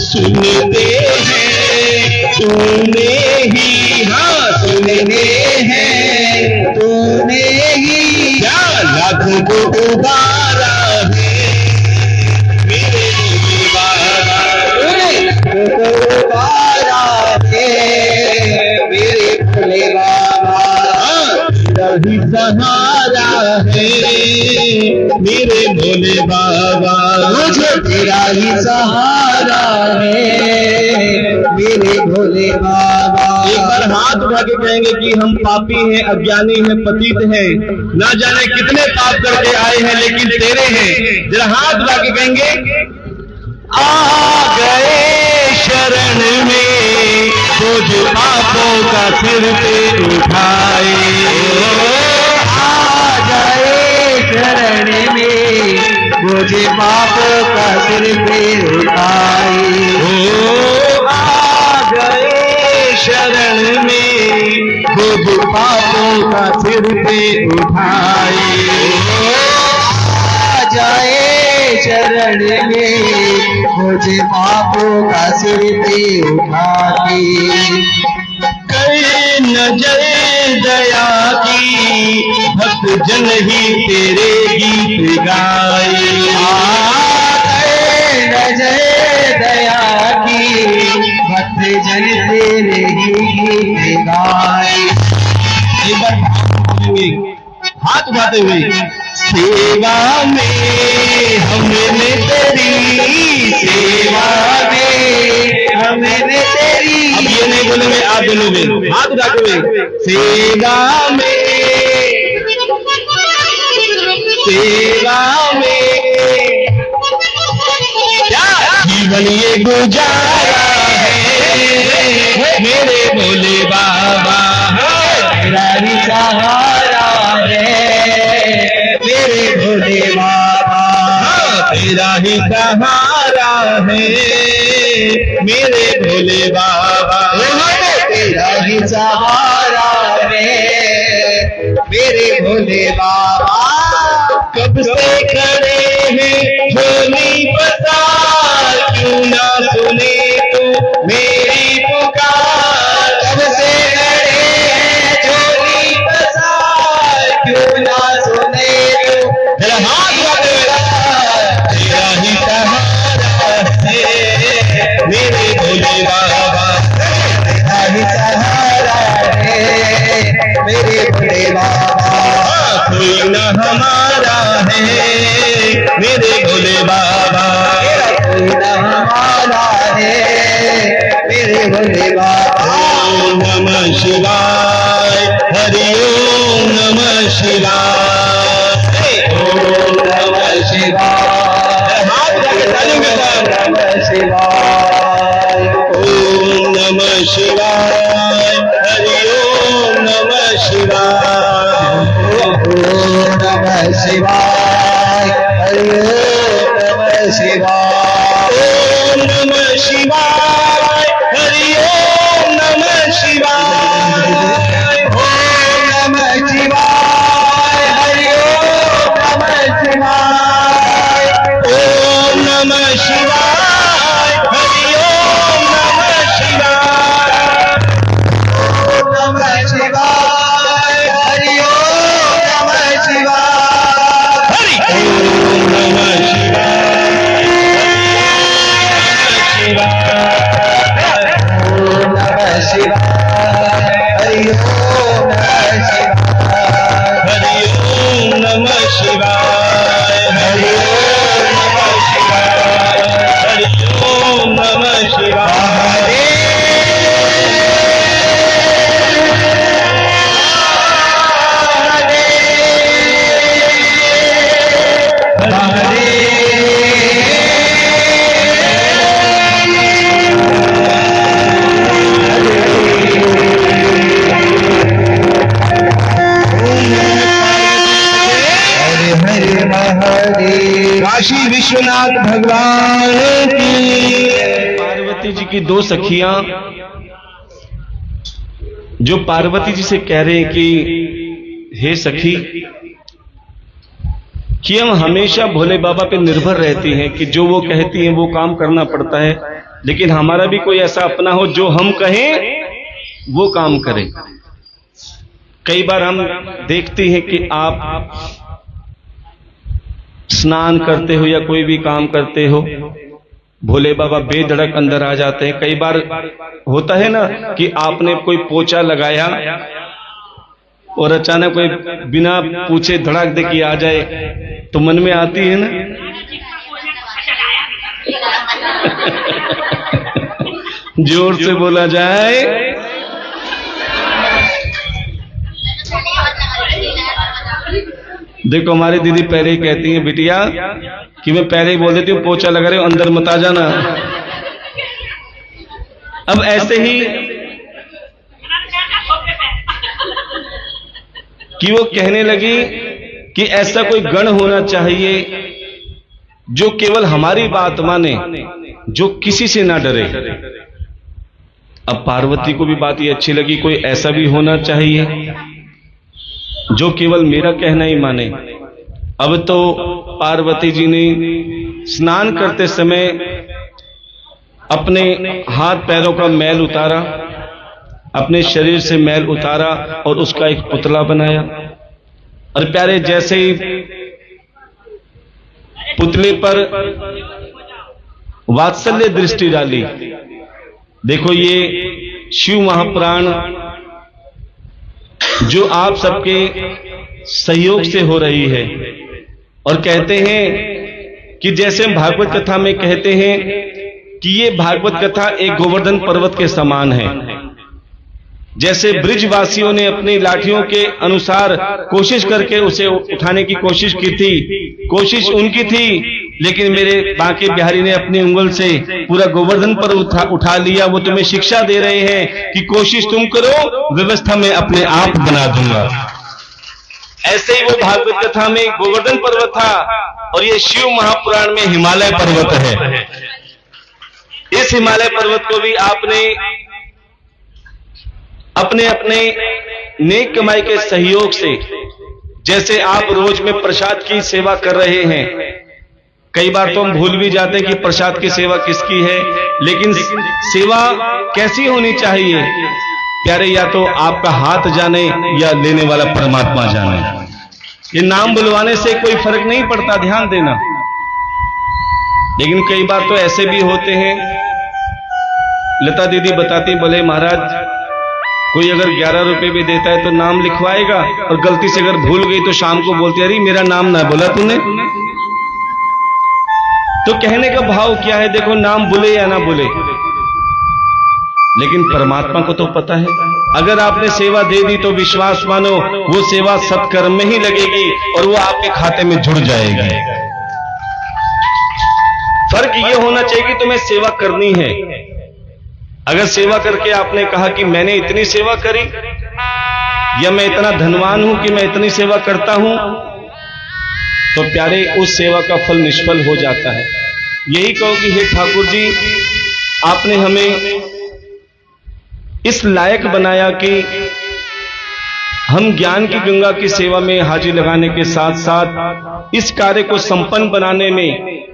सुनते हैं तूने ही, हाँ सुनते हैं तूने ही क्या लाखों को उबारा है मेरे भोले बाबा। दोबारा है मेरे भोले बाबा। रही सहारा है मेरे भोले बाबा। मुझे तेरा ही सहारा है मेरे भोले बाबा। एक बार हाथ उठा के कहेंगे कि हम पापी हैं, अज्ञानी हैं, पतित हैं, ना जाने कितने पाप करके आए हैं लेकिन तेरे हैं। जरा हाथ उठा के कहेंगे आ गए शरण में तुझ पापों का सिर पे उठाए। आ जाए शरण में मुझे पापों का सिर पे उठाए। ओ आ गए शरण में तुझ पापों का सिर पे उठाए। आ जाए शरण में मुझे पापों का सिर पे उठाए। कई नजर दया की भक्त जन ही तेरे गीत गाए। नजर दया की भक्त जन तेरे ही गीत गाए। एक बार हाथ उठाते हुए सेवा में हमने तेरी, सेवा में हमने तेरी। अब ये नहीं बोलेंगे, आप बोलोगे हाथ उठाते हुए सेवा में, सेवा में क्या जीवन ये गुजारा है मेरे भोले बाबा। तेरा ही सहारा है मेरे भोले बाबा। तेरा ही सहारा है मेरे भोले बाबा। तेरा ही सहारा है मेरे भोले बाबा। कब से खड़े हैं झोली पसार, क्यों ना सुने तो मेरी पुकार। कब से खड़े हैं झोली पसार, क्यों ना सुने तो मेरा हाथ उठाते हुए तेरा ही सहारा है मेरे भोले बाबा। हमारा है मेरे भोले बाबा, कोई न हमारा है मेरे भोले बाबा। ओम नमः शिवाय, हरि ओम नमः शिवाय, ओम नमः शिवाय, हाथ उठा के ताली बजाओ। नमः शिवाय, ओम नमः शिवाय, हरि ओम नमः शिवाय, ओम नमः शिवाय, हरि ओम नमः शिवाय, ओम नमः शिवाय, हरि ओम नमः शिवाय, ओम नमः शिवाय, हरि ओम नमः शिवाय, ओम नमः शिवाय, हरि ओम नमः शिवाय, ओम नमः शिवाय, हरि ओम नमः शिवाय, हरि ओम नमः शिवाय, ओम नमः शिवाय, हरि ओम नमः शिवाय, हरि ओम नमः शिवाय, हरि ओम नमः शिवाय, काशी विश्वनाथ भगवान की। पार्वती जी की दो सखियां जो पार्वती जी से कह रहे हैं कि हे सखी, कि हम हमेशा भोले बाबा पे निर्भर रहती हैं कि जो वो कहती हैं वो काम करना पड़ता है, लेकिन हमारा भी कोई ऐसा अपना हो जो हम कहें वो काम करे। कई बार हम देखते हैं कि आप स्नान करते हो या कोई भी काम करते हो, भोले बाबा बेधड़क अंदर आ जाते हैं। कई बार होता है ना कि आपने कोई पोछा लगाया और अचानक कोई बिना पूछे धड़क दे के आ जाए, तो मन में आती है ना जोर से बोला जाए। देखो हमारी दीदी पहले ही कहती है बिटिया कि मैं पहले ही बोल देती हूँ पोछा लगा रहे हो अंदर मत आ जाना। अब ऐसे ही कि वो कहने लगी कि ऐसा कोई गण होना चाहिए जो केवल हमारी बात माने, जो किसी से ना डरे। अब पार्वती को भी बात ये अच्छी लगी, कोई ऐसा भी होना चाहिए जो केवल मेरा कहना ही माने। अब तो पार्वती जी ने स्नान करते समय अपने हाथ पैरों का मैल उतारा, अपने शरीर से मैल उतारा और उसका एक पुतला बनाया। और प्यारे जैसे ही पुतले पर वात्सल्य दृष्टि डाली, देखो ये शिव महापुराण जो आप सबके सहयोग से हो रही है। और कहते हैं कि जैसे हम भागवत कथा में कहते हैं कि ये भागवत कथा एक गोवर्धन पर्वत के समान है। जैसे ब्रिजवासियों ने अपनी लाठियों के अनुसार कोशिश करके उसे उठाने की कोशिश की थी, कोशिश उनकी थी, लेकिन मेरे बांके बिहारी ने अपनी उंगल से पूरा गोवर्धन पर्वत उठा लिया। वो तुम्हें शिक्षा दे रहे हैं कि कोशिश तुम करो, व्यवस्था में अपने आप बना दूंगा। ऐसे ही वो भागवत कथा में गोवर्धन पर्वत था और ये शिव महापुराण में हिमालय पर्वत है। इस हिमालय पर्वत को भी आपने अपने अपने नेक कमाई के सहयोग से, जैसे आप रोज में प्रसाद की सेवा कर रहे हैं, कई बार तो हम भूल भी जाते हैं कि प्रसाद की सेवा किसकी है, लेकिन सेवा कैसी होनी चाहिए प्यारे, या तो आपका हाथ जाने या लेने वाला परमात्मा जाने। ये नाम बुलवाने से कोई फर्क नहीं पड़ता, ध्यान देना। लेकिन कई बार तो ऐसे भी होते हैं, लता दीदी बताती, बोले महाराज कोई अगर 11 रुपए भी देता है तो नाम लिखवाएगा, और गलती से अगर भूल गई तो शाम को बोलती अरे मेरा नाम ना बोला तूने। तो कहने का भाव क्या है, देखो नाम बोले या ना बोले, लेकिन परमात्मा को तो पता है। अगर आपने सेवा दे दी तो विश्वास मानो वो सेवा सत्कर्म में ही लगेगी और वो आपके खाते में जुड़ जाएगी। फर्क ये होना चाहिए कि तुम्हें सेवा करनी है। अगर सेवा करके आपने कहा कि मैंने इतनी सेवा करी, या मैं इतना धनवान हूं कि मैं इतनी सेवा करता हूं, तो प्यारे उस सेवा का फल निष्फल हो जाता है। यही कहो कि हे ठाकुर जी, आपने हमें इस लायक बनाया कि हम ज्ञान की गंगा की सेवा में हाजिरी लगाने के साथ साथ इस कार्य को संपन्न बनाने में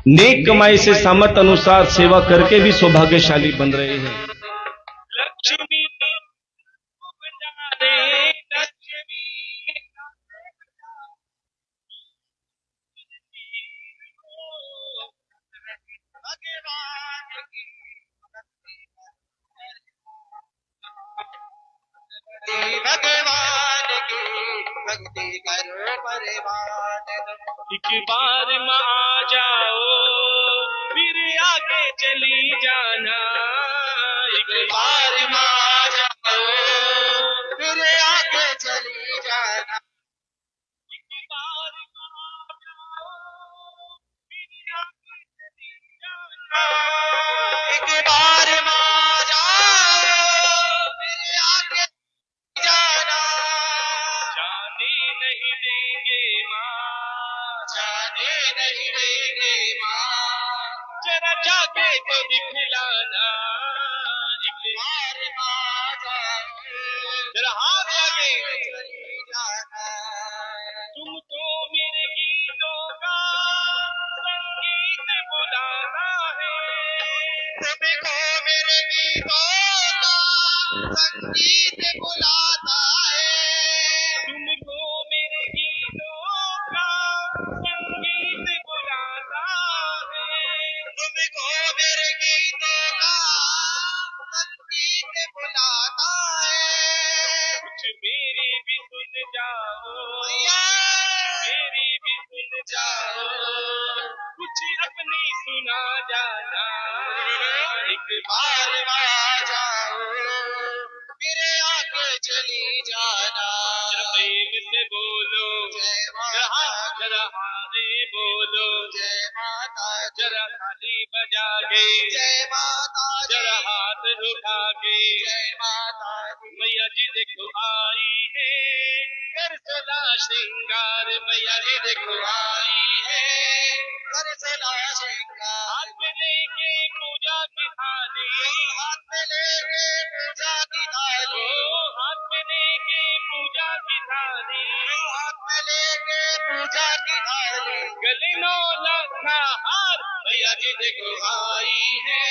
नेक कमाई से सामर्थ्य अनुसार सेवा करके भी सौभाग्यशाली बन रहे हैं। लक्ष्मी भगवान की भक्ति करो परवान। एक बार में आ जाओ फिर आगे चली जाना, एक बार में आ जाओ फिर आगे चली जाना। एक बार में आ जाओ फिर आगे जाना। जाने नहीं देंगे माँ, जाने नहीं देंगे माँ, जरा जाके तो दिखलाना। एक बार में आ जाओ जरा हाथ आगे, चली जाना। तुमको मेरे गीतों का संगीत बुलाना है, तुमको मेरे गीतों का संगीत बुलाता है। तुमको मेरे गीतों का संगीत बुलाना है, तुमको मेरे गीतों का संगीत बुलाता है। कुछ मेरी भी सुन जाओ, मैया मेरी भी सुन जाओ, कुछ अपनी सुना जाना। एक बार में आ जाओ फिर आगे चली जाना। जरा प्रेम से बोलो, जय जरा माता दी, जरा हारे बोलो, जय माता दी, जरा थाली बजा के, जय माता दी, जरा हाथ उठा के, जय माता दी। मैया जी देखो आई है कर सदा श्रृंगार, मैया जी देखो आई है कर सदा श्रृंगार। हाथ में लेके पूजा की थाली, हाथ में लेके पूजा की थाली, ओ हाथ में लेके पूजा की थाली, हाथ में लेके पूजा की थाली। गले 9 लाख का हार, मैया जी देखो आई है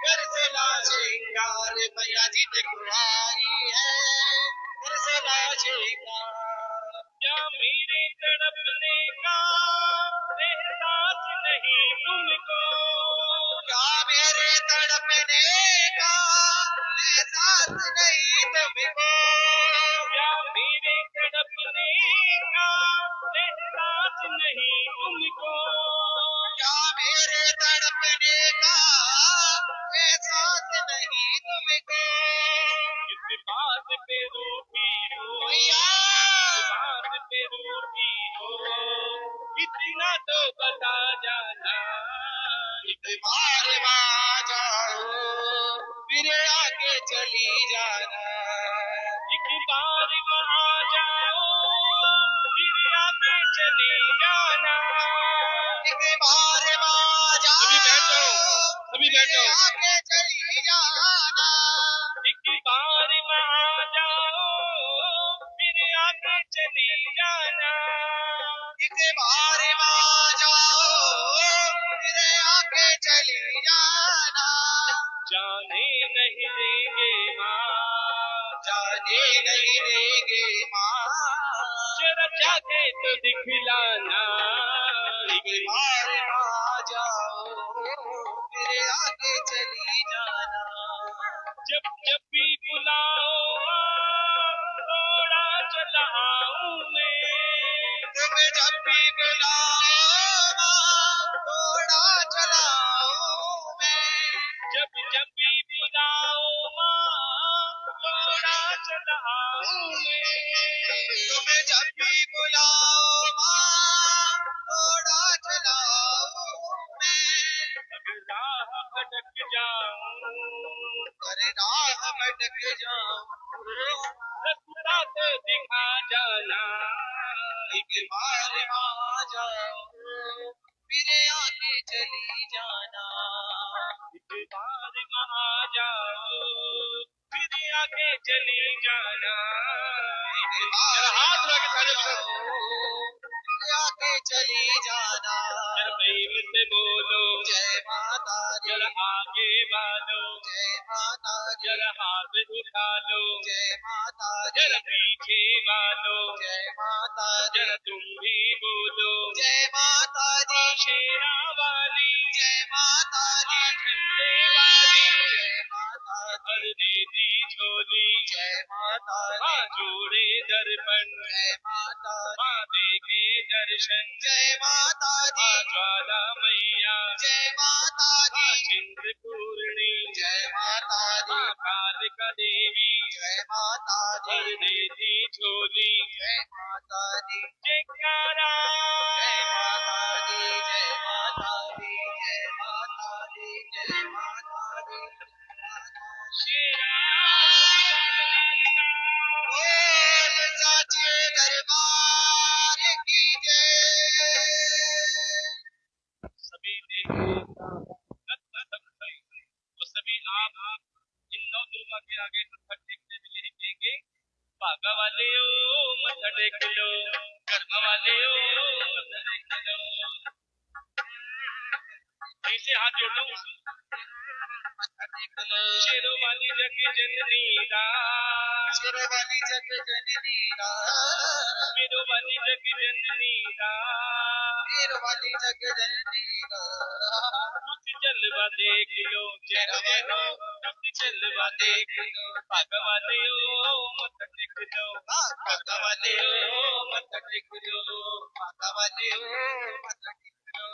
कर सदा श्रृंगार, मैया जी देखो आई है कर सदा श्रृंगार। क्या मेरे तड़पने का एहसास नहीं तुमको, क्या मेरे तड़पने का एहसास नहीं तुमको। क्या मेरे तड़पने का एहसास नहीं तुमको, क्या मेरे तड़पने का एहसास नहीं तुमको। किस बात पे रूठी हो, मैया बात पे रूठी हो, इतना तो बता जाना। एक बार में आ जाओ फिर आगे चली जाना। एक बार में आ जाओ फिर आगे चली जाना। एक बार में आ जाओ सभी बैठो, सभी बैठो। फिर आगे चली जाना। एक बार में आ जाओ फिर आगे चली जाना। एक बार में आ जाओ फिर आगे चली जाना। जाने नहीं देंगे माँ, जाने नहीं देंगे माँ, जरा जाके तो दिखलाना। एक बार में आ जाओ फिर आगे चली जाना। जब जब भी बुला तुम्हें जब भी बुलाओ थोड़ा चलाओ मैं, जब जब भी बुलाओ माँ थोड़ा चलाओ मैं, तुम्हें जब भी बुलाओ थोड़ा चलाओ मैं, अगर राह भटक जाऊं अरे राह भटक जाऊं रास्ता तो दिखा जाना, एक बार आ जाओ मेरे आगे चली जाना, एक बार आ जाओ फिर आगे चली जाना। जरा हाथ उठा के ताली बजाओ। आगे चली जाना, जरा प्रेम से बोलो जय माता दी, जरा आगे बढ़ो, जय माता दी, जरा हाथ उठा लो, जय माता दी, जरा पीछे वालो, जय माता दी, जरा तुम भी बोलो जय माता दी, शेरा वाली, जय माता दी, झंडे वाली, जय माता दी, हर दीदी झोली, जय माता दी, माँ जोड़े दर्पण, जय माता दी, माँ देखे दर्शन, जय माता दी, माँ ज्वाला मैया, जय माता दी, माँ चिंतपूर्णी, जय माता दी, माँ कालिका देवी, जय माता दी, हर देती झोली, जय माता दी, जयकारा, जय माता दी, जय माता दी, जय माता दी, जय माता दी, शेरा बोल साचे दरबार की जय। सभी देवता तो सभी आप इन नौ दुर्गा के आगे मत्था टेकने में यही कहेंगे, भागा वाले ओ मत्था टेक लो, कर्म वाले ओ मत्था टेक लो। ऐसे हाथ जोड़ लो। शेरों वाली जग जननी रा, शेरों वाली जग जननी रा, मेरों वाली जग जननी रा, शेरों वाली जग जननी रा, कुछ जलवा देख लो, जय हो कुछ जलवा देख लो, भागा वाले ओ मत्था टेक लो, भागा वाले ओ मत टेक लो, भागा वाले ओ मत टेक लो।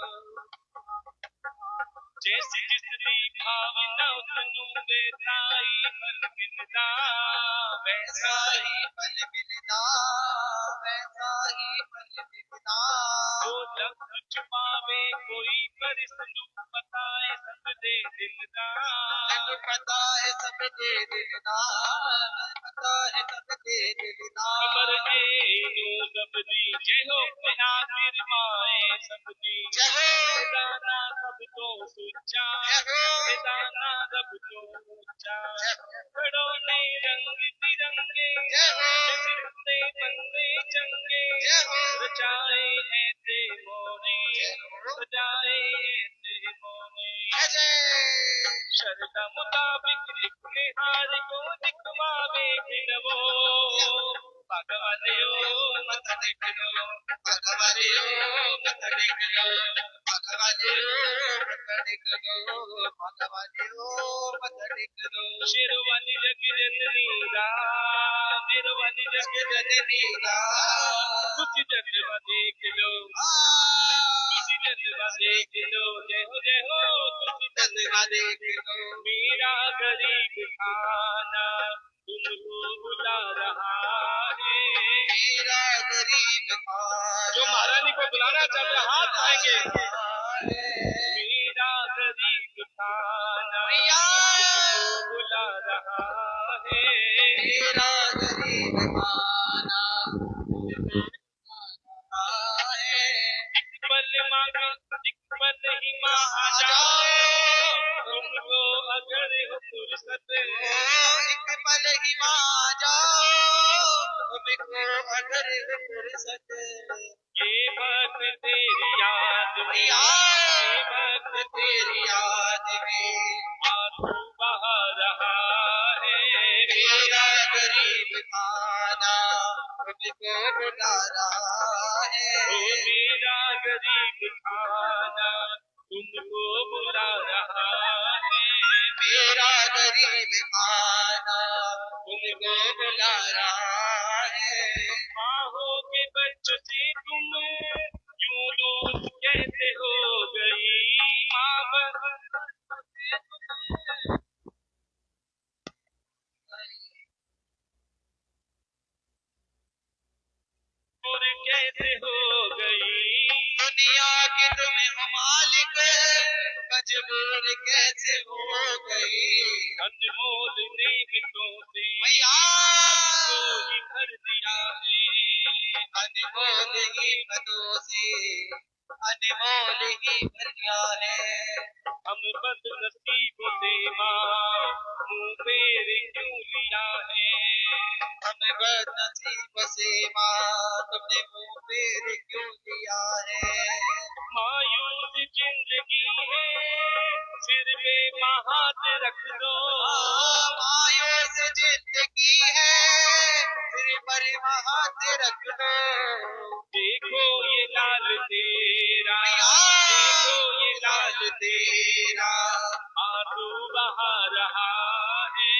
जैसी जितनी भावना उतनू बेताई फल मिलता, वैसा ही फल मिलता, वैसा ही फल मिलता। जो लग छुपावे कोई परिसलू बताए सब दे दिलदार, तू पता है सब दे दिलदार, पता है सब दे दिलदार। खबर है नो सब दी, जय हो आखिर माए सब दी, जय हो दाना सब तो सुच्चा, जय हो दाना सब तो ऊंचा, जय हो बड़ों ने रंग बिरंगे, जय हो जिससे बंदे चंगे, जय हो रचाए ऐसे मोने, जय हो सजाए ऐसे मोने, जय शरदा मुताबिक लिखने हार को दिखवावे फिर वो, भगवाने ओ मत टेक लो, भगवाने ओ मत टेक लो, भगवाने ओ मत टेक लो, भगवाने ओ मत टेक लो। शेरों वाली जग जननी रा, मेरों वाली जग जननी रा, कुछ जलवा देख लो, कुछ जलवा देख लो, जय हो कुछ जलवा देख लो। मेरा गरीब खाना तुमको बुला रहा है, मेरा गरीब खाना जो महारानी को बुलाना चाहते हैं, हाथ आएंगे। है, मेरा गरीब खाना प्रिया तुमको बुला रहा है, मेरा गरीब खाना है। एक पल मांगा एक पल ही माँ आ जाओ, तुमको अगर हो फुर्सत, एक पल ही माँ जाओ, तुमको अगर फुर्सत, ये वक्त तेरी याद में, प्रिया ये वक्त तेरी याद में आंसू बहा रहा है, मेरा गरीब खाना तुमको बुला रहा है। ओ मेरा गरीब खाना तुमको बुला रहा है, मेरा गरीब खाना तुमको बुला रहा है। माँ हो के बच्चों से तुम दुनिया की तुम हो मालिक, मजबूर कैसे हो गई। अनमोल नेमतों से मैया ही भर दिया है, अनमोल ही मदों से अनमोल ही भर दिया है। हम बदनसीबों से माँ मुँह फेर क्यों लिया है। हम बदनसीब से माँ तुमने मुँह फेर क्यों लिया है। मायूस जिंदगी है, सिर पे हाथ रख दो। मायूस जिंदगी है, सिर पर हाथ रख दो। देखो ये लाल तेरा, देखो ये लाल तेरा आंसू बहा रहा है।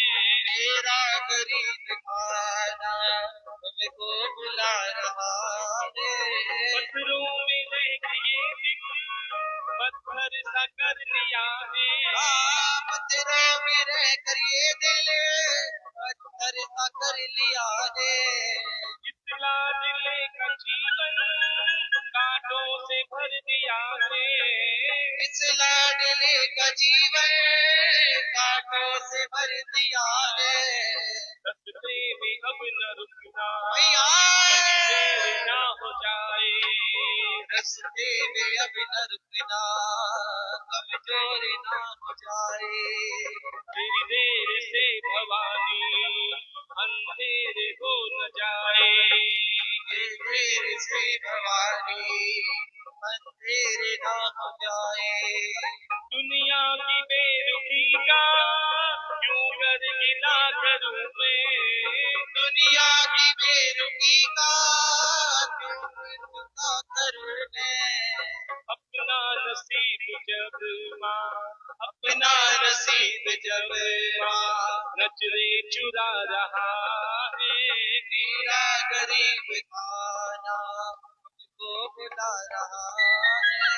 मेरा गरीब खाना तुमको बुला रहा है। पत्थरों में रह ये दिल पत्थर सा कर लिया है। पत्थरों में रह कर ये दिल पत्थर सा कर लिया है। इस लाडले का जीवन कांटों से भर दिया है। इस लाडले का जीवन कांटों से भर दिया है। रस्ते में अब न रुकना, मैया देर ना हो जाए। रस्ते में अब न रुकना, कमजोर ना हो जाए। तेरी देर से भवानी अंधेर हो न जाए। देर से भवानी अंधेर ना हो जाए। दुनिया की बेरुखी का क्यों कर गिला करूं मैं। दुनिया की बेरुखी का क्यों गुस्सा करूं मैं। अपना नसीब जब माँ अपना नसीब जब माँ नजरे चुरा रहा है। मेरा गरीब खाना तुमको बुला रहा है।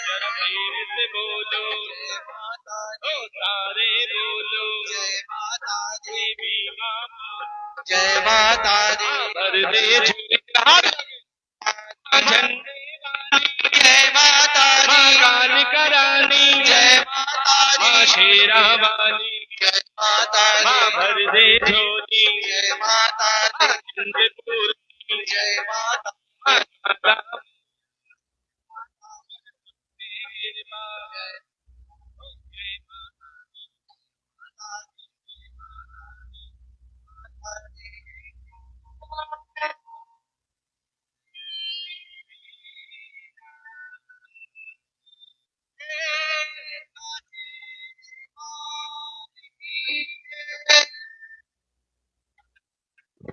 जरा देर से बोलो, जय माता ओ दी, सारे बोलो, जय माता दी, देवी माँ जय माता दी। भर दे झोली झंडे वाली, जय माता माँ दी, कान करानी, जय माता माँ दी, शेरा वाली, जय माता माँ दी, भर दे झोली जय माता दी, चंद्रपुर की जय माता माता।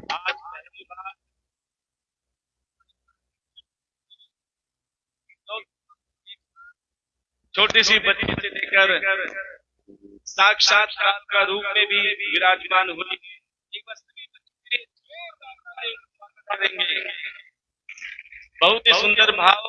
आज पहली बार छोटी सी बच्ची से लेकर साक्षात्कार का रूप में भी विराजमान हुई। बहुत ही सुंदर भाव